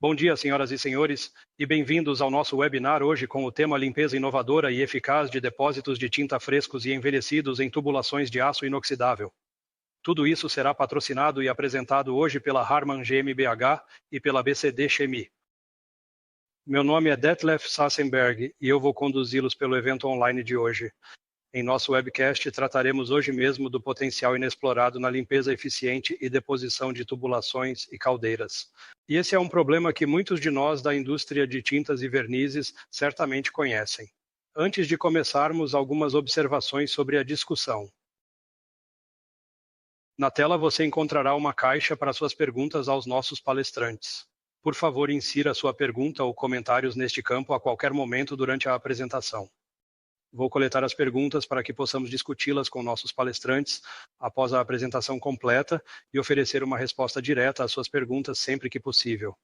Bom dia, senhoras e senhores, e bem-vindos ao nosso webinar hoje com o tema Limpeza inovadora e eficaz de depósitos de tinta frescos e envelhecidos em tubulações de aço inoxidável. Tudo isso será patrocinado e apresentado hoje pela Harman GmbH e pela BCD Chemie. Meu nome é Detlef Sassenberg e eu vou conduzi-los pelo evento online de hoje. Em nosso webcast, trataremos hoje mesmo do potencial inexplorado na limpeza eficiente e deposição de tubulações e caldeiras. E esse é um problema que muitos de nós da indústria de tintas e vernizes certamente conhecem. Antes de começarmos, algumas observações sobre a discussão. Na tela você encontrará uma caixa para suas perguntas aos nossos palestrantes. Por favor, insira sua pergunta ou comentários neste campo a qualquer momento durante a apresentação. Vou coletar as perguntas para que possamos discuti-las com nossos palestrantes após a apresentação completa e oferecer uma resposta direta às suas perguntas sempre que possível.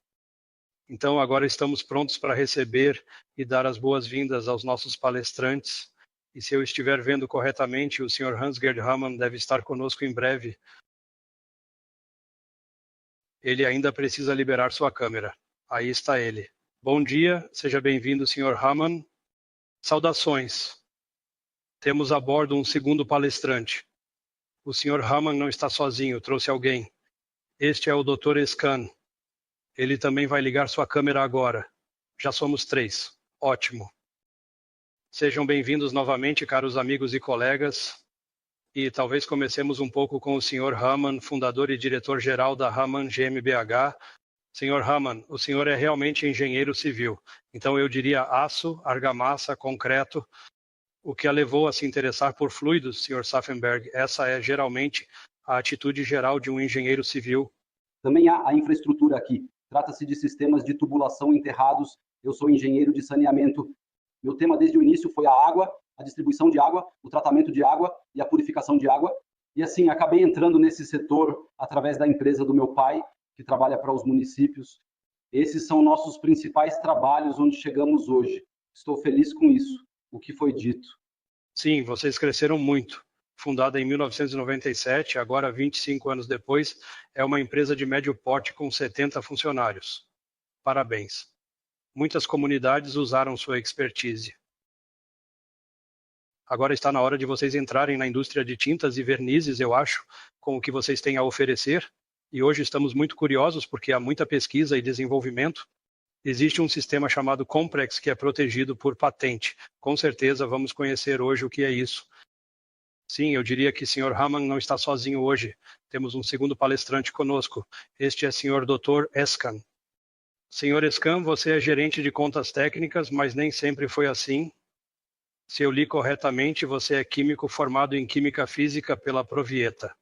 Então, agora estamos prontos para receber e dar as boas-vindas aos nossos palestrantes. E se eu estiver vendo corretamente, o Sr. Hans-Gerd Hamann deve estar conosco em breve. Ele ainda precisa liberar sua câmera. Aí está ele. Bom dia, seja bem-vindo, Sr. Hamann. Saudações. Temos a bordo um segundo palestrante. O Sr. Hamann não está sozinho, trouxe alguém. Este é o Dr. Escan. Ele também vai ligar sua câmera agora. Já somos 3. Ótimo. Sejam bem-vindos novamente, caros amigos e colegas. E talvez comecemos um pouco com o Sr. Hamann, fundador e diretor-geral da Harman GmbH. Sr. Hamann, o senhor é realmente engenheiro civil. Então eu diria aço, argamassa, concreto. O que a levou a se interessar por fluidos, Sr. Sassenberg? Essa é geralmente a atitude geral de um engenheiro civil. Também há a infraestrutura aqui. Trata-se de sistemas de tubulação enterrados. Eu sou engenheiro de saneamento. Meu tema desde o início foi a água, a distribuição de água, o tratamento de água e a purificação de água. E assim, acabei entrando nesse setor através da empresa do meu pai, que trabalha para os municípios. Esses são nossos principais trabalhos onde chegamos hoje. Estou feliz com isso, o que foi dito. Sim, vocês cresceram muito. Fundada em 1997, agora 25 anos depois, é uma empresa de médio porte com 70 funcionários. Parabéns. Muitas comunidades usaram sua expertise. Agora está na hora de vocês entrarem na indústria de tintas e vernizes, eu acho, com o que vocês têm a oferecer. E hoje estamos muito curiosos porque há muita pesquisa e desenvolvimento. Existe um sistema chamado Comprex que é protegido por patente. Com certeza vamos conhecer hoje o que é isso. Sim, eu diria que o Sr. Hamann não está sozinho hoje. Temos um segundo palestrante conosco. Este é o Sr. Dr. Escan. Sr. Escan, você é gerente de contas técnicas, mas nem sempre foi assim. Se eu li corretamente, você é químico formado em Química Física pela Provieta.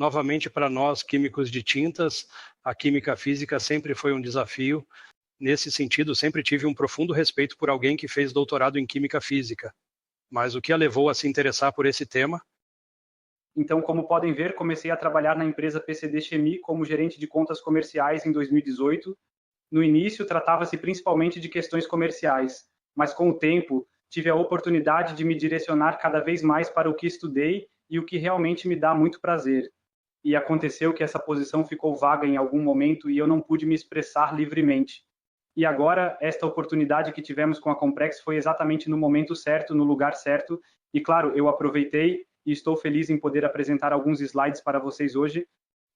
Novamente, para nós, químicos de tintas, a química física sempre foi um desafio. Nesse sentido, sempre tive um profundo respeito por alguém que fez doutorado em química física. Mas o que a levou a se interessar por esse tema? Então, como podem ver, comecei a trabalhar na empresa PCD Chemie como gerente de contas comerciais em 2018. No início, tratava-se principalmente de questões comerciais, mas com o tempo, tive a oportunidade de me direcionar cada vez mais para o que estudei e o que realmente me dá muito prazer. E aconteceu que essa posição ficou vaga em algum momento e eu não pude me expressar livremente. E agora, esta oportunidade que tivemos com a Comprex foi exatamente no momento certo, no lugar certo. E claro, eu aproveitei e estou feliz em poder apresentar alguns slides para vocês hoje.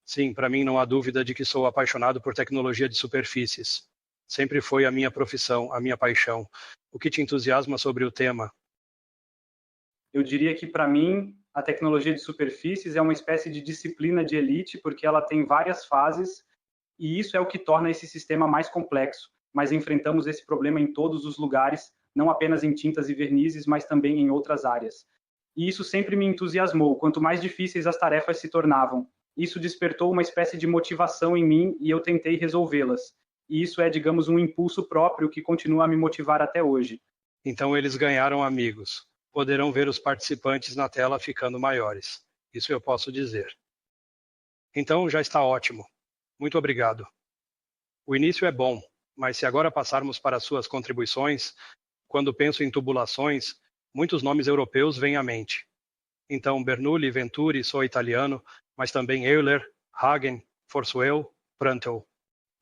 Sim, para mim não há dúvida de que sou apaixonado por tecnologia de superfícies. Sempre foi a minha profissão, a minha paixão. O que te entusiasma sobre o tema? Eu diria que, para mim, a tecnologia de superfícies é uma espécie de disciplina de elite, porque ela tem várias fases, e isso é o que torna esse sistema mais complexo. Mas enfrentamos esse problema em todos os lugares, não apenas em tintas e vernizes, mas também em outras áreas. E isso sempre me entusiasmou, quanto mais difíceis as tarefas se tornavam. Isso despertou uma espécie de motivação em mim e eu tentei resolvê-las. E isso é, digamos, um impulso próprio que continua a me motivar até hoje. Então eles ganharam amigos. Poderão ver os participantes na tela ficando maiores. Isso eu posso dizer. Então já está ótimo. Muito obrigado. O início é bom, mas se agora passarmos para suas contribuições, quando penso em tubulações, muitos nomes europeus vêm à mente. Então Bernoulli, Venturi, sou italiano, mas também Euler, Hagen, Forsuel, Prantl.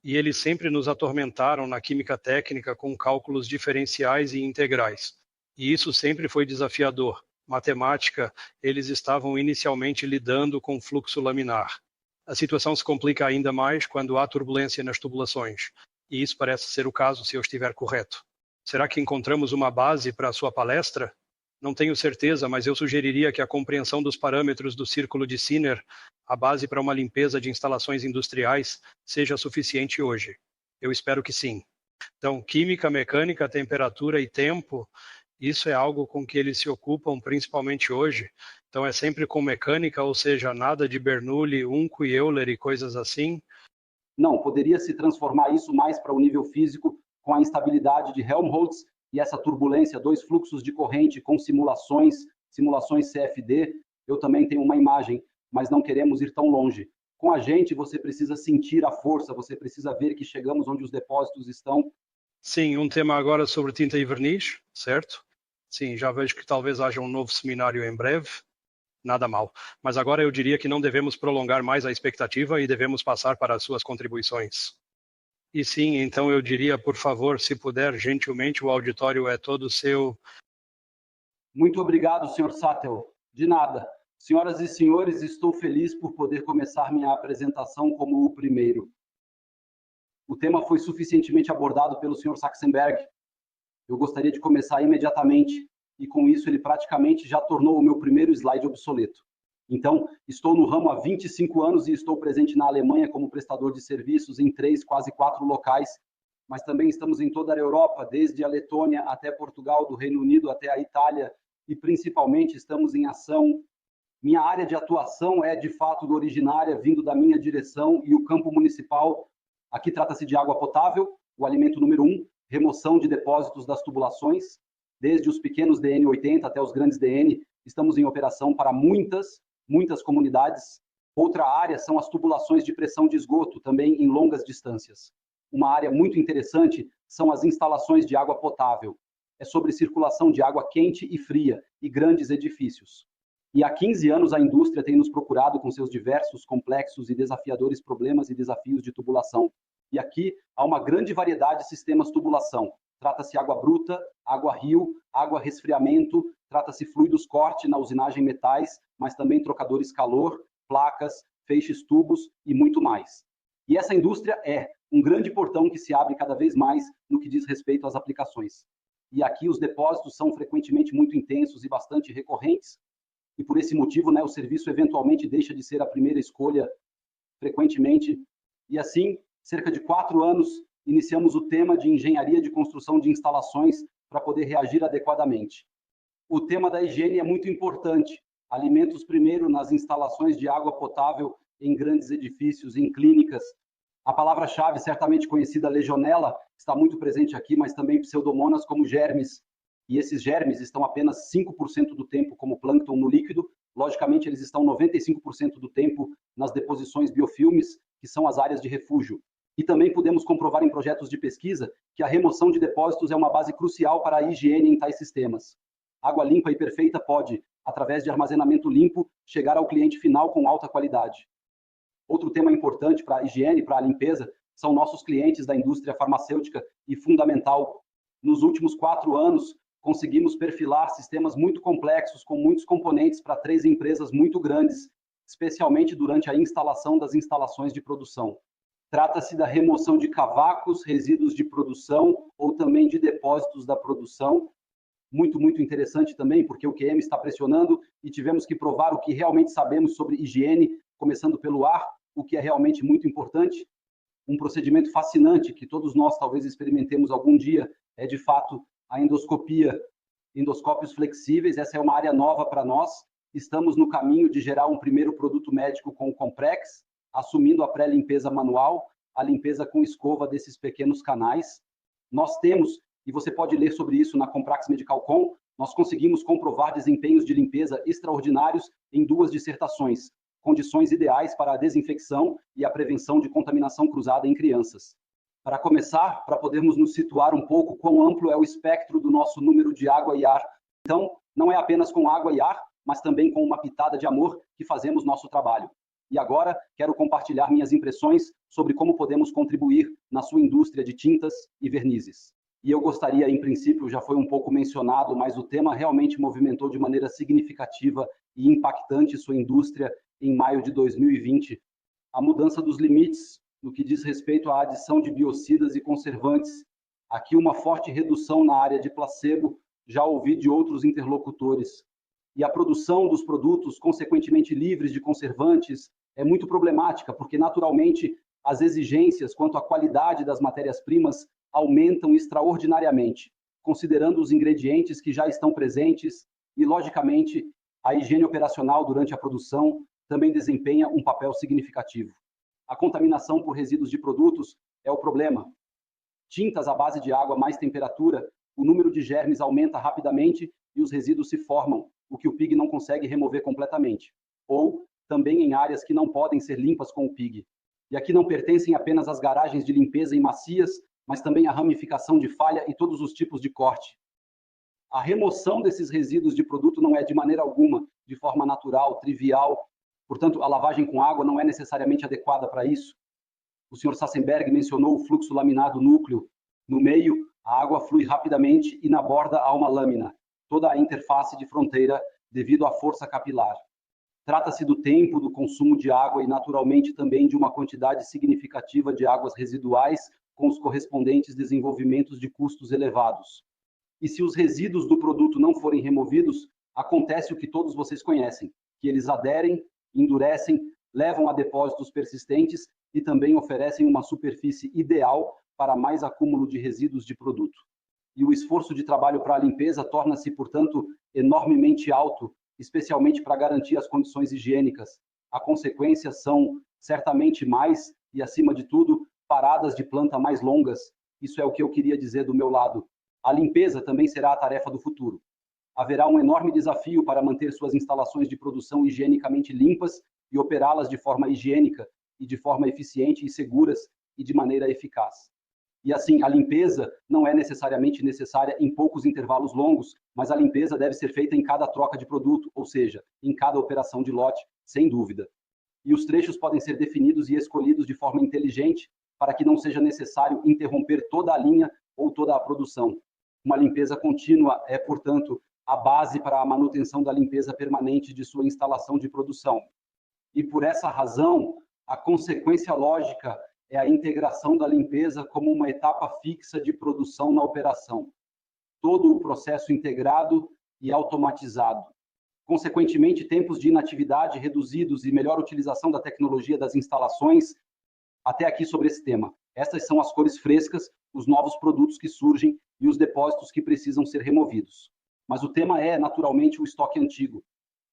e eles sempre nos atormentaram na química técnica com cálculos diferenciais e integrais. E isso sempre foi desafiador. Matemática, eles estavam inicialmente lidando com fluxo laminar. A situação se complica ainda mais quando há turbulência nas tubulações, e isso parece ser o caso se eu estiver correto. Será que encontramos uma base para a sua palestra? Não tenho certeza, mas eu sugeriria que a compreensão dos parâmetros do círculo de Sinner, a base para uma limpeza de instalações industriais, seja suficiente hoje. Eu espero que sim. Então, química, mecânica, temperatura e tempo, isso é algo com que eles se ocupam principalmente hoje. Então, é sempre com mecânica, ou seja, nada de Bernoulli, Unco e Euler e coisas assim. Não, poderia se transformar isso mais para o nível físico com a instabilidade de Helmholtz e essa turbulência, 2 fluxos de corrente com simulações CFD. Eu também tenho uma imagem, mas não queremos ir tão longe. Com a gente, você precisa sentir a força, você precisa ver que chegamos onde os depósitos estão. Sim, um tema agora sobre tinta e verniz, certo? Sim, já vejo que talvez haja um novo seminário em breve. Nada mal. Mas agora eu diria que não devemos prolongar mais a expectativa e devemos passar para as suas contribuições. E sim, então eu diria, por favor, se puder, gentilmente, o auditório é todo seu. Muito obrigado, Sr. Sattel. De nada. Senhoras e senhores, estou feliz por poder começar minha apresentação como o primeiro. O tema foi suficientemente abordado pelo Sr. Saxenberg. Eu gostaria de começar imediatamente, e com isso ele praticamente já tornou o meu primeiro slide obsoleto. Então, estou no ramo há 25 anos e estou presente na Alemanha como prestador de serviços em 3, quase 4 locais, mas também estamos em toda a Europa, desde a Letônia até Portugal, do Reino Unido até a Itália, e principalmente estamos em ação. Minha área de atuação é, de fato, originária, vindo da minha direção e o campo municipal. Aqui trata-se de água potável, o alimento número 1, remoção de depósitos das tubulações, desde os pequenos DN80 até os grandes DN, estamos em operação para muitas comunidades. Outra área são as tubulações de pressão de esgoto, também em longas distâncias. Uma área muito interessante são as instalações de água potável. É sobre circulação de água quente e fria e grandes edifícios. E há 15 anos a indústria tem nos procurado com seus diversos, complexos e desafiadores problemas e desafios de tubulação. E aqui há uma grande variedade de sistemas de tubulação. Trata-se água bruta, água rio, água resfriamento, trata-se fluidos corte na usinagem metais, mas também trocadores calor, placas, feixes tubos e muito mais. E essa indústria é um grande portão que se abre cada vez mais no que diz respeito às aplicações. E aqui os depósitos são frequentemente muito intensos e bastante recorrentes, e por esse motivo, o serviço eventualmente deixa de ser a primeira escolha frequentemente. E assim, cerca de 4 anos, iniciamos o tema de engenharia de construção de instalações para poder reagir adequadamente. O tema da higiene é muito importante. Alimentos primeiro nas instalações de água potável em grandes edifícios, em clínicas. A palavra-chave, certamente conhecida, legionela, está muito presente aqui, mas também pseudomonas como germes. E esses germes estão apenas 5% do tempo como plâncton no líquido. Logicamente, eles estão 95% do tempo nas deposições biofilmes, que são as áreas de refúgio. E também podemos comprovar em projetos de pesquisa que a remoção de depósitos é uma base crucial para a higiene em tais sistemas. Água limpa e perfeita pode, através de armazenamento limpo, chegar ao cliente final com alta qualidade. Outro tema importante para a higiene, para a limpeza, são nossos clientes da indústria farmacêutica e fundamental. Nos últimos 4 anos, conseguimos perfilar sistemas muito complexos, com muitos componentes para 3 empresas muito grandes, especialmente durante a instalação das instalações de produção. Trata-se da remoção de cavacos, resíduos de produção ou também de depósitos da produção. Muito interessante também, porque o QM está pressionando e tivemos que provar o que realmente sabemos sobre higiene, começando pelo ar, o que é realmente muito importante. Um procedimento fascinante que todos nós talvez experimentemos algum dia é, de fato, a endoscopia, endoscópios flexíveis. Essa é uma área nova para nós. Estamos no caminho de gerar um primeiro produto médico com o Comprex, assumindo a pré-limpeza manual, a limpeza com escova desses pequenos canais. Nós temos, e você pode ler sobre isso na Comprax Medical Com, nós conseguimos comprovar desempenhos de limpeza extraordinários em 2 dissertações, condições ideais para a desinfecção e a prevenção de contaminação cruzada em crianças. Para começar, para podermos nos situar um pouco quão amplo é o espectro do nosso número de água e ar. Então, não é apenas com água e ar, mas também com uma pitada de amor que fazemos nosso trabalho. E agora quero compartilhar minhas impressões sobre como podemos contribuir na sua indústria de tintas e vernizes. E eu gostaria, em princípio, já foi um pouco mencionado, mas o tema realmente movimentou de maneira significativa e impactante sua indústria em maio de 2020. A mudança dos limites no que diz respeito à adição de biocidas e conservantes. Aqui uma forte redução na área de placebo, já ouvi de outros interlocutores. E a produção dos produtos, consequentemente livres de conservantes, é muito problemática, porque naturalmente as exigências quanto à qualidade das matérias-primas aumentam extraordinariamente, considerando os ingredientes que já estão presentes e, logicamente, a higiene operacional durante a produção também desempenha um papel significativo. A contaminação por resíduos de produtos é o problema. Tintas à base de água mais temperatura, o número de germes aumenta rapidamente e os resíduos se formam, o que o PIG não consegue remover completamente. Ou também em áreas que não podem ser limpas com o PIG. E aqui não pertencem apenas as garagens de limpeza em macias, mas também a ramificação de falha e todos os tipos de corte. A remoção desses resíduos de produto não é de maneira alguma de forma natural, trivial. Portanto, a lavagem com água não é necessariamente adequada para isso. O Sr. Sassenberg mencionou o fluxo laminado núcleo. No meio, a água flui rapidamente e na borda há uma lâmina, toda a interface de fronteira devido à força capilar. Trata-se do tempo do consumo de água e, naturalmente, também de uma quantidade significativa de águas residuais com os correspondentes desenvolvimentos de custos elevados. E se os resíduos do produto não forem removidos, acontece o que todos vocês conhecem, que eles aderem, endurecem, levam a depósitos persistentes e também oferecem uma superfície ideal para mais acúmulo de resíduos de produto. E o esforço de trabalho para a limpeza torna-se, portanto, enormemente alto, especialmente para garantir as condições higiênicas. As consequências são certamente mais e, acima de tudo, paradas de planta mais longas. Isso é o que eu queria dizer do meu lado. A limpeza também será a tarefa do futuro. Haverá um enorme desafio para manter suas instalações de produção higienicamente limpas e operá-las de forma higiênica e de forma eficiente e seguras e de maneira eficaz. E assim, a limpeza não é necessariamente necessária em poucos intervalos longos, mas a limpeza deve ser feita em cada troca de produto, ou seja, em cada operação de lote, sem dúvida. E os trechos podem ser definidos e escolhidos de forma inteligente para que não seja necessário interromper toda a linha ou toda a produção. Uma limpeza contínua é, portanto, a base para a manutenção da limpeza permanente de sua instalação de produção. E por essa razão, a consequência lógica é a integração da limpeza como uma etapa fixa de produção na operação. Todo o processo integrado e automatizado. Consequentemente, tempos de inatividade reduzidos e melhor utilização da tecnologia das instalações. Até aqui sobre esse tema. Estas são as cores frescas, os novos produtos que surgem e os depósitos que precisam ser removidos. Mas o tema é, naturalmente, o estoque antigo.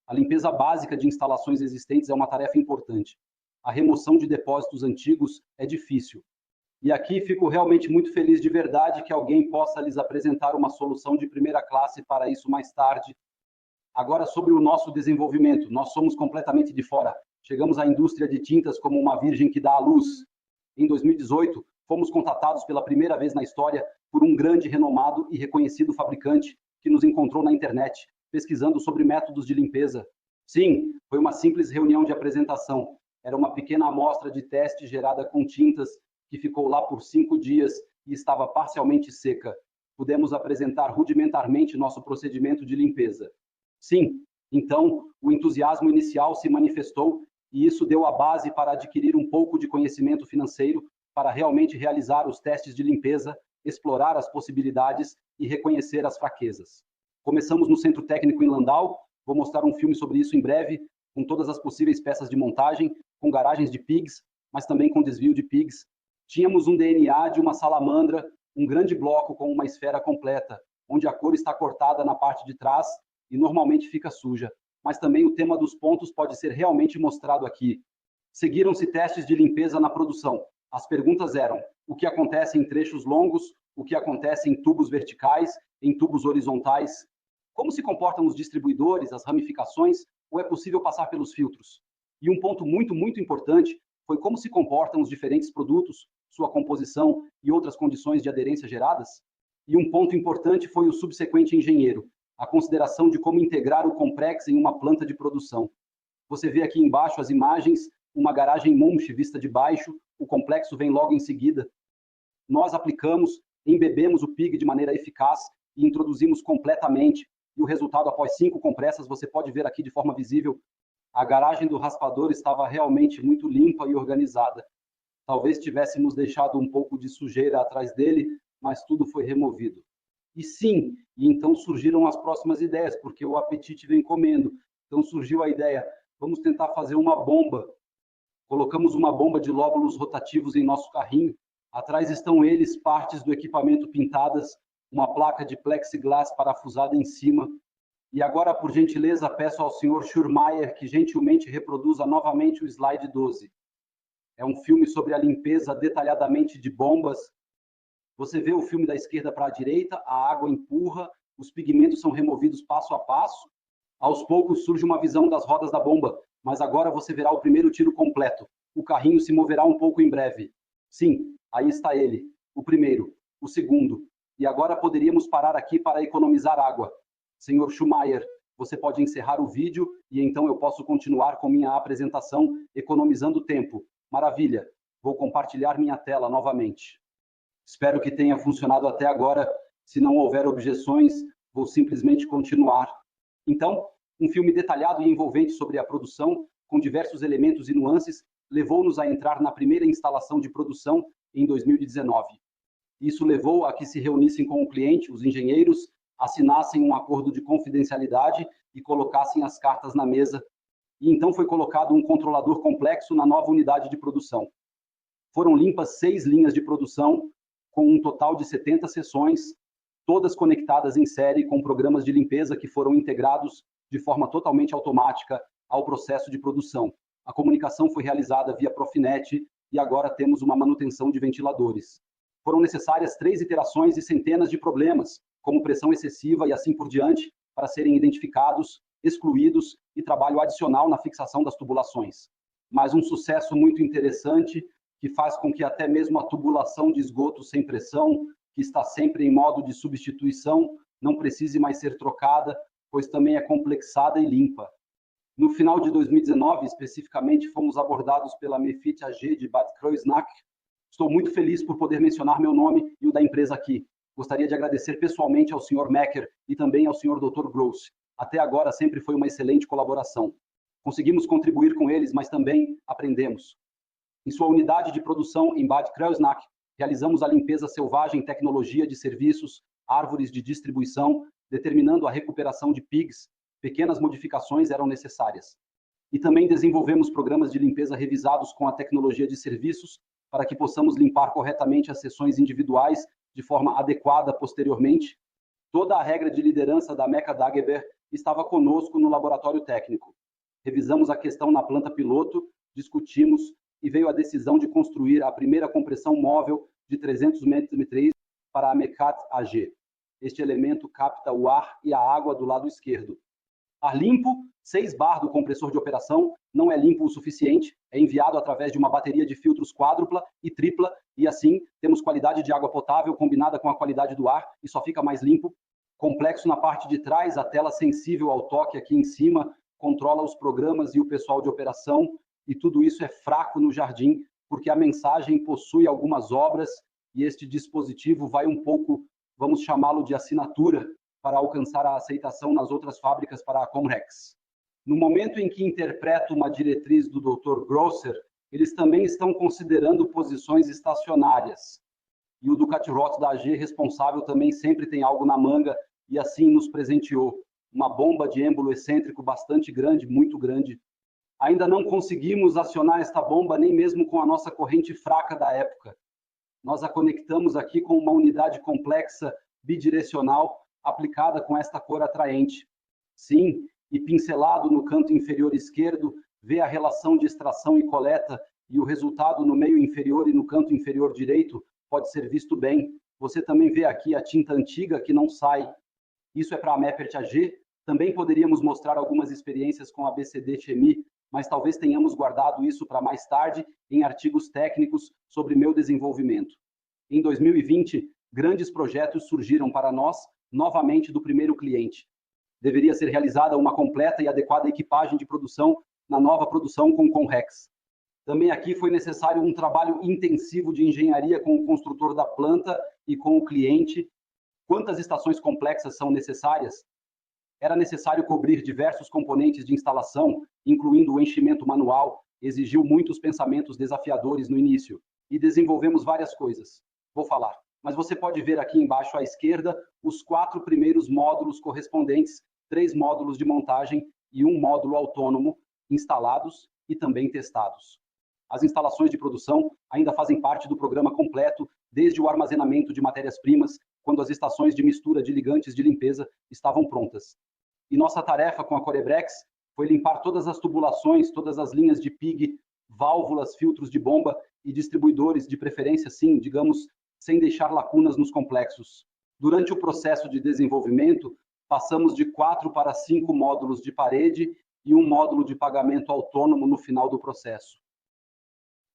A limpeza básica de instalações existentes é uma tarefa importante. A remoção de depósitos antigos é difícil. E aqui fico realmente muito feliz de verdade que alguém possa lhes apresentar uma solução de primeira classe para isso mais tarde. Agora, sobre o nosso desenvolvimento, nós somos completamente de fora. Chegamos à indústria de tintas como uma virgem que dá à luz. Em 2018, fomos contatados pela primeira vez na história por um grande, renomado e reconhecido fabricante que nos encontrou na internet, pesquisando sobre métodos de limpeza. Sim, foi uma simples reunião de apresentação. Era uma pequena amostra de teste gerada com tintas que ficou lá por 5 dias e estava parcialmente seca. Pudemos apresentar rudimentarmente nosso procedimento de limpeza. Sim, então o entusiasmo inicial se manifestou e isso deu a base para adquirir um pouco de conhecimento financeiro para realmente realizar os testes de limpeza, explorar as possibilidades e reconhecer as fraquezas. Começamos no Centro Técnico em Landau, vou mostrar um filme sobre isso em breve, com todas as possíveis peças de montagem, com garagens de pigs, mas também com desvio de pigs. Tínhamos um DNA de uma salamandra, um grande bloco com uma esfera completa, onde a cor está cortada na parte de trás e normalmente fica suja. Mas também o tema dos pontos pode ser realmente mostrado aqui. Seguiram-se testes de limpeza na produção. As perguntas eram: o que acontece em trechos longos, o que acontece em tubos verticais, em tubos horizontais? Como se comportam os distribuidores, as ramificações, ou é possível passar pelos filtros? E um ponto muito, muito importante foi como se comportam os diferentes produtos, sua composição e outras condições de aderência geradas. E um ponto importante foi o subsequente engenheiro, a consideração de como integrar o Comprex em uma planta de produção. Você vê aqui embaixo as imagens, uma garagem Munch vista de baixo, o complexo vem logo em seguida. Nós aplicamos, embebemos o PIG de maneira eficaz e introduzimos completamente, e o resultado após 5 compressas, você pode ver aqui de forma visível, a garagem do raspador estava realmente muito limpa e organizada. Talvez tivéssemos deixado um pouco de sujeira atrás dele, mas tudo foi removido. E sim, e então surgiram as próximas ideias, porque o apetite vem comendo. Então surgiu a ideia, vamos tentar fazer uma bomba. Colocamos uma bomba de lóbulos rotativos em nosso carrinho. Atrás estão eles, partes do equipamento pintadas, uma placa de plexiglass parafusada em cima. E agora, por gentileza, peço ao Sr. Schurmeier que gentilmente reproduza novamente o slide 12. É um filme sobre a limpeza detalhadamente de bombas. Você vê o filme da esquerda para a direita, a água empurra, os pigmentos são removidos passo a passo. Aos poucos surge uma visão das rodas da bomba, mas agora você verá o primeiro tiro completo. O carrinho se moverá um pouco em breve. Sim, aí está ele, o primeiro, o segundo. E agora poderíamos parar aqui para economizar água. Senhor Schumacher, você pode encerrar o vídeo e então eu posso continuar com minha apresentação economizando tempo. Maravilha, vou compartilhar minha tela novamente. Espero que tenha funcionado até agora. Se não houver objeções, vou simplesmente continuar. Então, um filme detalhado e envolvente sobre a produção, com diversos elementos e nuances, levou-nos a entrar na primeira instalação de produção em 2019. Isso levou a que se reunissem com o cliente, os engenheiros, assinassem um acordo de confidencialidade e colocassem as cartas na mesa. E então foi colocado um controlador complexo na nova unidade de produção. Foram limpas 6 linhas de produção, com um total de 70 seções, todas conectadas em série com programas de limpeza que foram integrados de forma totalmente automática ao processo de produção. A comunicação foi realizada via Profinet e agora temos uma manutenção de ventiladores. Foram necessárias 3 iterações e centenas de problemas, como pressão excessiva e assim por diante, para serem identificados, excluídos e trabalho adicional na fixação das tubulações. Mas um sucesso muito interessante que faz com que até mesmo a tubulação de esgoto sem pressão, que está sempre em modo de substituição, não precise mais ser trocada, pois também é complexada e limpa. No final de 2019, especificamente, fomos abordados pela Mefit AG de Bad Kreuznach. Estou muito feliz por poder mencionar meu nome e o da empresa aqui. Gostaria de agradecer pessoalmente ao Sr. Mecker e também ao Sr. Dr. Gross. Até agora sempre foi uma excelente colaboração. Conseguimos contribuir com eles, mas também aprendemos. Em sua unidade de produção em Bad Kreuznach, realizamos a limpeza selvagem, tecnologia de serviços, árvores de distribuição, determinando a recuperação de pigs. Pequenas modificações eram necessárias. E também desenvolvemos programas de limpeza revisados com a tecnologia de serviços para que possamos limpar corretamente as seções individuais de forma adequada posteriormente. Toda a regra de liderança da Meca Dageber estava conosco no laboratório técnico. Revisamos a questão na planta piloto, discutimos e veio a decisão de construir a primeira compressão móvel de 300 m3 para a Mecat AG. Este elemento capta o ar e a água do lado esquerdo. Ar limpo, 6 bar do compressor de operação, não é limpo o suficiente, é enviado através de uma bateria de filtros quádrupla e tripla, e assim temos qualidade de água potável combinada com a qualidade do ar e só fica mais limpo. Complexo na parte de trás, a tela sensível ao toque aqui em cima, controla os programas e o pessoal de operação, e tudo isso é fraco no jardim, porque a mensagem possui algumas obras e este dispositivo vai um pouco, vamos chamá-lo de assinatura, para alcançar a aceitação nas outras fábricas para a Comrex. No momento em que interpreto uma diretriz do Dr. Grosser, eles também estão considerando posições estacionárias. E o Ducati Rot da AG responsável também sempre tem algo na manga e assim nos presenteou. Uma bomba de êmbolo excêntrico bastante grande, muito grande. Ainda não conseguimos acionar esta bomba nem mesmo com a nossa corrente fraca da época. Nós a conectamos aqui com uma unidade complexa bidirecional aplicada com esta cor atraente. Sim, e pincelado no canto inferior esquerdo, vê a relação de extração e coleta e o resultado no meio inferior e no canto inferior direito pode ser visto bem. Você também vê aqui a tinta antiga que não sai. Isso é para a Meppert AG. Também poderíamos mostrar algumas experiências com a BCD Chemie, mas talvez tenhamos guardado isso para mais tarde em artigos técnicos sobre meu desenvolvimento. Em 2020, grandes projetos surgiram para nós, novamente do primeiro cliente. Deveria ser realizada uma completa e adequada equipagem de produção na nova produção com Conrex. Também aqui foi necessário um trabalho intensivo de engenharia com o construtor da planta e com o cliente. Quantas estações complexas são necessárias? Era necessário cobrir diversos componentes de instalação, incluindo o enchimento manual, exigiu muitos pensamentos desafiadores no início, e desenvolvemos várias coisas. Vou falar. Mas você pode ver aqui embaixo à esquerda os 4 primeiros módulos correspondentes, 3 módulos de montagem e 1 módulo autônomo instalados e também testados. As instalações de produção ainda fazem parte do programa completo, desde o armazenamento de matérias-primas, quando as estações de mistura de ligantes de limpeza estavam prontas. E nossa tarefa com a Corebrex foi limpar todas as tubulações, todas as linhas de PIG, válvulas, filtros de bomba e distribuidores, de preferência, sim, digamos, sem deixar lacunas nos complexos. Durante o processo de desenvolvimento, passamos de 4 para 5 módulos de parede e 1 módulo de pagamento autônomo no final do processo.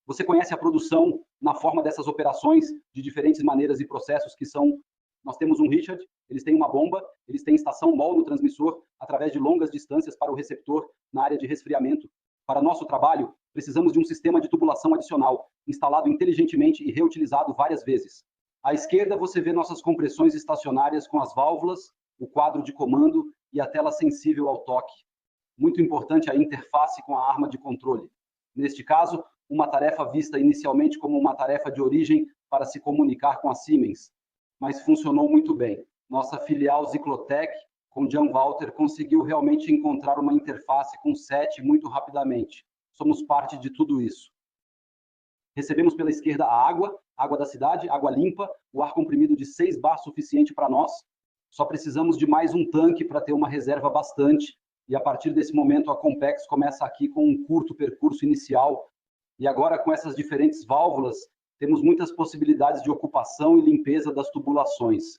Você conhece a produção na forma dessas operações de diferentes maneiras e processos que são... Nós temos um Richard, eles têm uma bomba, eles têm estação MOL no transmissor, através de longas distâncias para o receptor na área de resfriamento. Para nosso trabalho, precisamos de um sistema de tubulação adicional, instalado inteligentemente e reutilizado várias vezes. À esquerda, você vê nossas compressões estacionárias com as válvulas, o quadro de comando e a tela sensível ao toque. Muito importante a interface com a arma de controle. Neste caso, uma tarefa vista inicialmente como uma tarefa de origem para se comunicar com a Siemens, mas funcionou muito bem. Nossa filial Ziclotec, com Jan Walter, conseguiu realmente encontrar uma interface com SET muito rapidamente. Somos parte de tudo isso. Recebemos pela esquerda a água da cidade, água limpa, o ar comprimido de 6 bar suficiente para nós. Só precisamos de mais um tanque para ter uma reserva bastante. E a partir desse momento a Compex começa aqui com um curto percurso inicial. E agora com essas diferentes válvulas, temos muitas possibilidades de ocupação e limpeza das tubulações.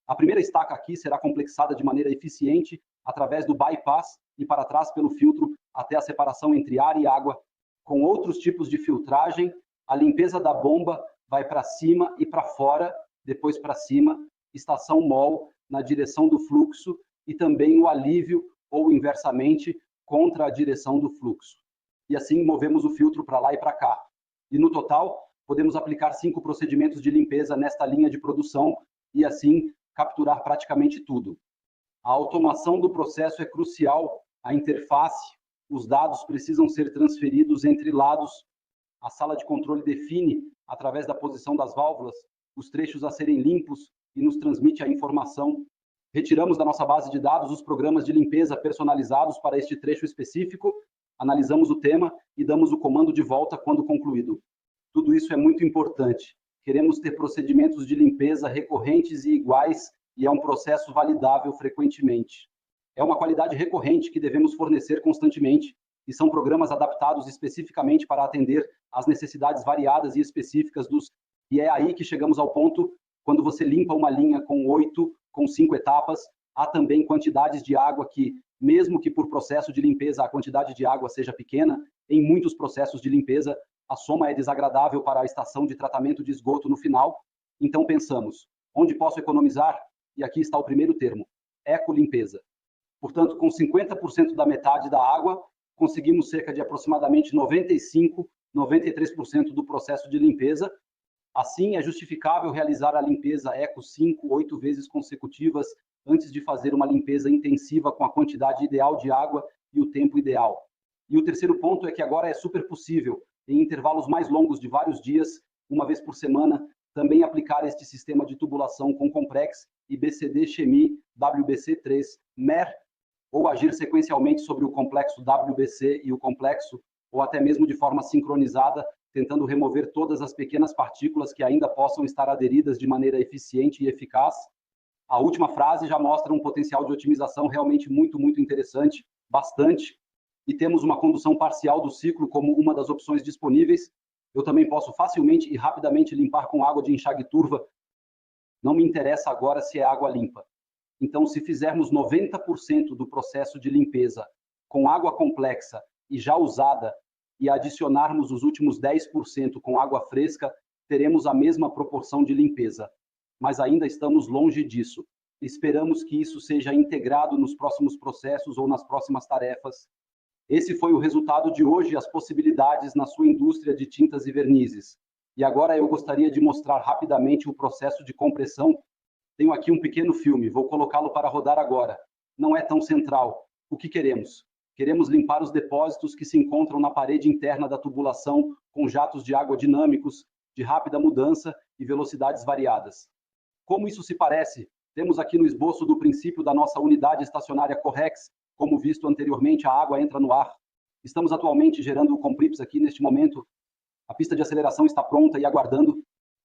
A primeira estaca aqui será complexada de maneira eficiente através do bypass e para trás pelo filtro até a separação entre ar e água. Com outros tipos de filtragem, a limpeza da bomba vai para cima e para fora, depois para cima, estação MOL na direção do fluxo e também o alívio ou inversamente contra a direção do fluxo. E assim movemos o filtro para lá e para cá. E no total, podemos aplicar 5 procedimentos de limpeza nesta linha de produção e assim capturar praticamente tudo. A automação do processo é crucial, a interface, os dados precisam ser transferidos entre lados. A sala de controle define, através da posição das válvulas, os trechos a serem limpos e nos transmite a informação. Retiramos da nossa base de dados os programas de limpeza personalizados para este trecho específico, analisamos o tema e damos o comando de volta quando concluído. Tudo isso é muito importante. Queremos ter procedimentos de limpeza recorrentes e iguais e é um processo validável frequentemente. É uma qualidade recorrente que devemos fornecer constantemente e são programas adaptados especificamente para atender às necessidades variadas e específicas dos... E é aí que chegamos ao ponto, quando você limpa uma linha com 5 etapas, há também quantidades de água que, mesmo que por processo de limpeza a quantidade de água seja pequena, em muitos processos de limpeza a soma é desagradável para a estação de tratamento de esgoto no final. Então pensamos, onde posso economizar? E aqui está o primeiro termo, ecolimpeza. Portanto, com 50% da metade da água, conseguimos cerca de aproximadamente 95%, 93% do processo de limpeza. Assim, é justificável realizar a limpeza eco 5, 8 vezes consecutivas antes de fazer uma limpeza intensiva com a quantidade ideal de água e o tempo ideal. E o terceiro ponto é que agora é super possível, em intervalos mais longos de vários dias, uma vez por semana, também aplicar este sistema de tubulação com Comprex e BCD Chemie WBC3 MER, ou agir sequencialmente sobre o complexo WBC e o complexo, ou até mesmo de forma sincronizada, tentando remover todas as pequenas partículas que ainda possam estar aderidas de maneira eficiente e eficaz. A última frase já mostra um potencial de otimização realmente muito, muito interessante, bastante. E temos uma condução parcial do ciclo como uma das opções disponíveis. Eu também posso facilmente e rapidamente limpar com água de enxágue turva. Não me interessa agora se é água limpa. Então, se fizermos 90% do processo de limpeza com água complexa e já usada e adicionarmos os últimos 10% com água fresca, teremos a mesma proporção de limpeza. Mas ainda estamos longe disso. Esperamos que isso seja integrado nos próximos processos ou nas próximas tarefas. Esse foi o resultado de hoje e as possibilidades na sua indústria de tintas e vernizes. E agora eu gostaria de mostrar rapidamente o processo de compressão. Tenho aqui um pequeno filme, vou colocá-lo para rodar agora. Não é tão central. O que queremos? Queremos limpar os depósitos que se encontram na parede interna da tubulação com jatos de água dinâmicos, de rápida mudança e velocidades variadas. Como isso se parece? Temos aqui no esboço do princípio da nossa unidade estacionária Correx, como visto anteriormente, a água entra no ar. Estamos atualmente gerando o Comprips aqui neste momento. A pista de aceleração está pronta e aguardando.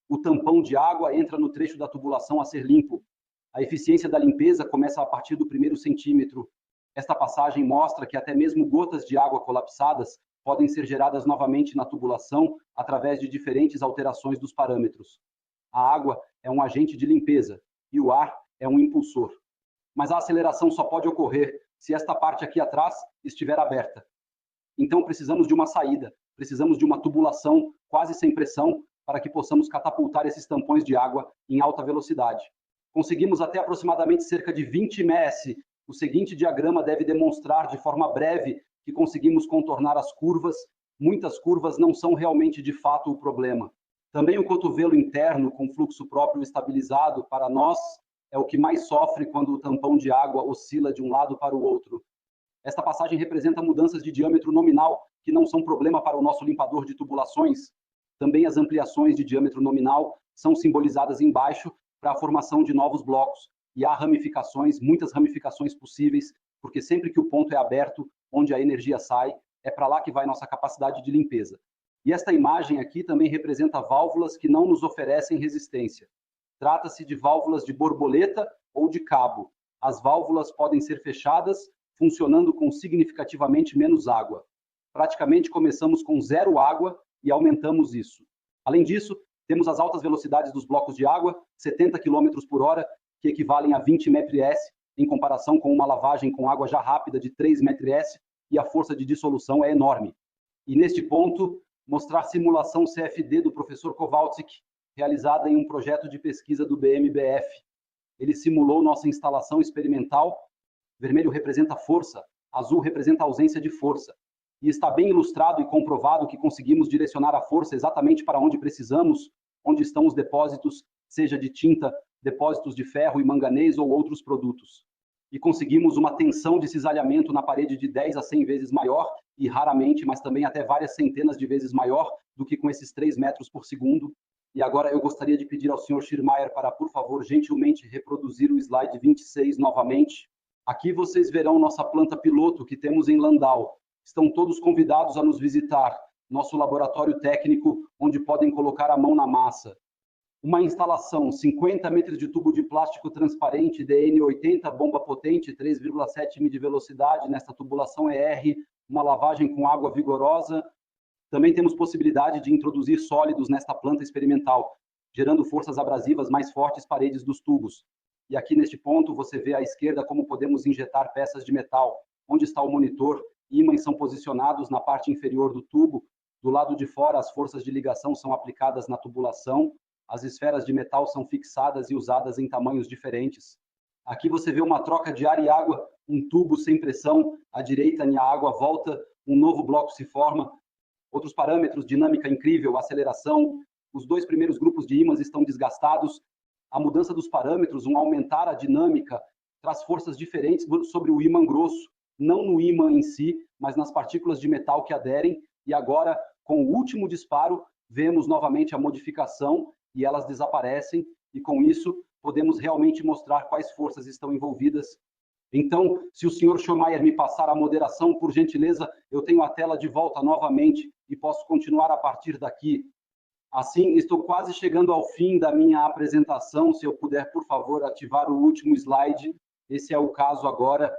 O tampão de água entra no trecho da tubulação a ser limpo. A eficiência da limpeza começa a partir do 1º centímetro. Esta passagem mostra que até mesmo gotas de água colapsadas podem ser geradas novamente na tubulação através de diferentes alterações dos parâmetros. A água é um agente de limpeza e o ar é um impulsor. Mas a aceleração só pode ocorrer se esta parte aqui atrás estiver aberta. Então precisamos de uma saída, precisamos de uma tubulação quase sem pressão para que possamos catapultar esses tampões de água em alta velocidade. Conseguimos até aproximadamente cerca de 20 ms. O seguinte diagrama deve demonstrar de forma breve que conseguimos contornar as curvas. Muitas curvas não são realmente de fato o problema. Também o cotovelo interno com fluxo próprio estabilizado para nós é o que mais sofre quando o tampão de água oscila de um lado para o outro. Esta passagem representa mudanças de diâmetro nominal que não são problema para o nosso limpador de tubulações. Também as ampliações de diâmetro nominal são simbolizadas embaixo para a formação de novos blocos. E há ramificações, muitas ramificações possíveis, porque sempre que o ponto é aberto, onde a energia sai, é para lá que vai nossa capacidade de limpeza. E esta imagem aqui também representa válvulas que não nos oferecem resistência. Trata-se de válvulas de borboleta ou de cabo. As válvulas podem ser fechadas, funcionando com significativamente menos água. Praticamente começamos com 0 água e aumentamos isso. Além disso, temos as altas velocidades dos blocos de água, 70 km por hora, que equivalem a 20 ms, em comparação com uma lavagem com água já rápida de 3 ms, e a força de dissolução é enorme. E neste ponto, mostrar simulação CFD do professor Kowalczyk, realizada em um projeto de pesquisa do BMBF. Ele simulou nossa instalação experimental. Vermelho representa força, azul representa ausência de força. E está bem ilustrado e comprovado que conseguimos direcionar a força exatamente para onde precisamos, onde estão os depósitos, seja de tinta, depósitos de ferro e manganês ou outros produtos. E conseguimos uma tensão de cisalhamento na parede de 10 a 100 vezes maior, e raramente, mas também até várias centenas de vezes maior do que com esses 3 metros por segundo. E agora eu gostaria de pedir ao Sr. Schirmayer para, por favor, gentilmente reproduzir o slide 26 novamente. Aqui vocês verão nossa planta piloto que temos em Landau. Estão todos convidados a nos visitar, nosso laboratório técnico, onde podem colocar a mão na massa. Uma instalação, 50 metros de tubo de plástico transparente, DN80, bomba potente, 3,7 m de velocidade, nesta tubulação ER, uma lavagem com água vigorosa. Também temos possibilidade de introduzir sólidos nesta planta experimental, gerando forças abrasivas mais fortes paredes dos tubos. E aqui neste ponto você vê à esquerda como podemos injetar peças de metal. Onde está o monitor? Ímãs são posicionados na parte inferior do tubo. Do lado de fora, as forças de ligação são aplicadas na tubulação. As esferas de metal são fixadas e usadas em tamanhos diferentes. Aqui você vê uma troca de ar e água, um tubo sem pressão, à direita a água volta, um novo bloco se forma. Outros parâmetros, dinâmica incrível, aceleração. Os 2 primeiros grupos de ímãs estão desgastados. A mudança dos parâmetros, um aumentar a dinâmica, traz forças diferentes sobre o ímã grosso, não no ímã em si, mas nas partículas de metal que aderem. E agora, com o último disparo, vemos novamente a modificação e elas desaparecem, e com isso podemos realmente mostrar quais forças estão envolvidas. Então, se o Sr. Schirmayer me passar a moderação, por gentileza, eu tenho a tela de volta novamente e posso continuar a partir daqui. Assim, estou quase chegando ao fim da minha apresentação. Se eu puder, por favor, ativar o último slide. Esse é o caso agora.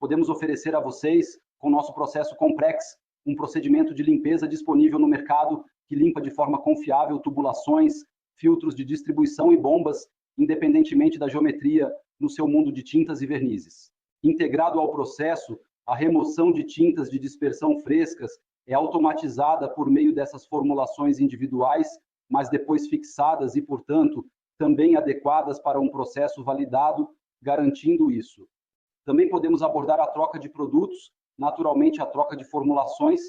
Podemos oferecer a vocês, com o nosso processo Comprex, um procedimento de limpeza disponível no mercado que limpa de forma confiável tubulações, filtros de distribuição e bombas, independentemente da geometria, no seu mundo de tintas e vernizes. Integrado ao processo, a remoção de tintas de dispersão frescas é automatizada por meio dessas formulações individuais, mas depois fixadas e, portanto, também adequadas para um processo validado, garantindo isso. Também podemos abordar a troca de produtos naturalmente a troca de formulações,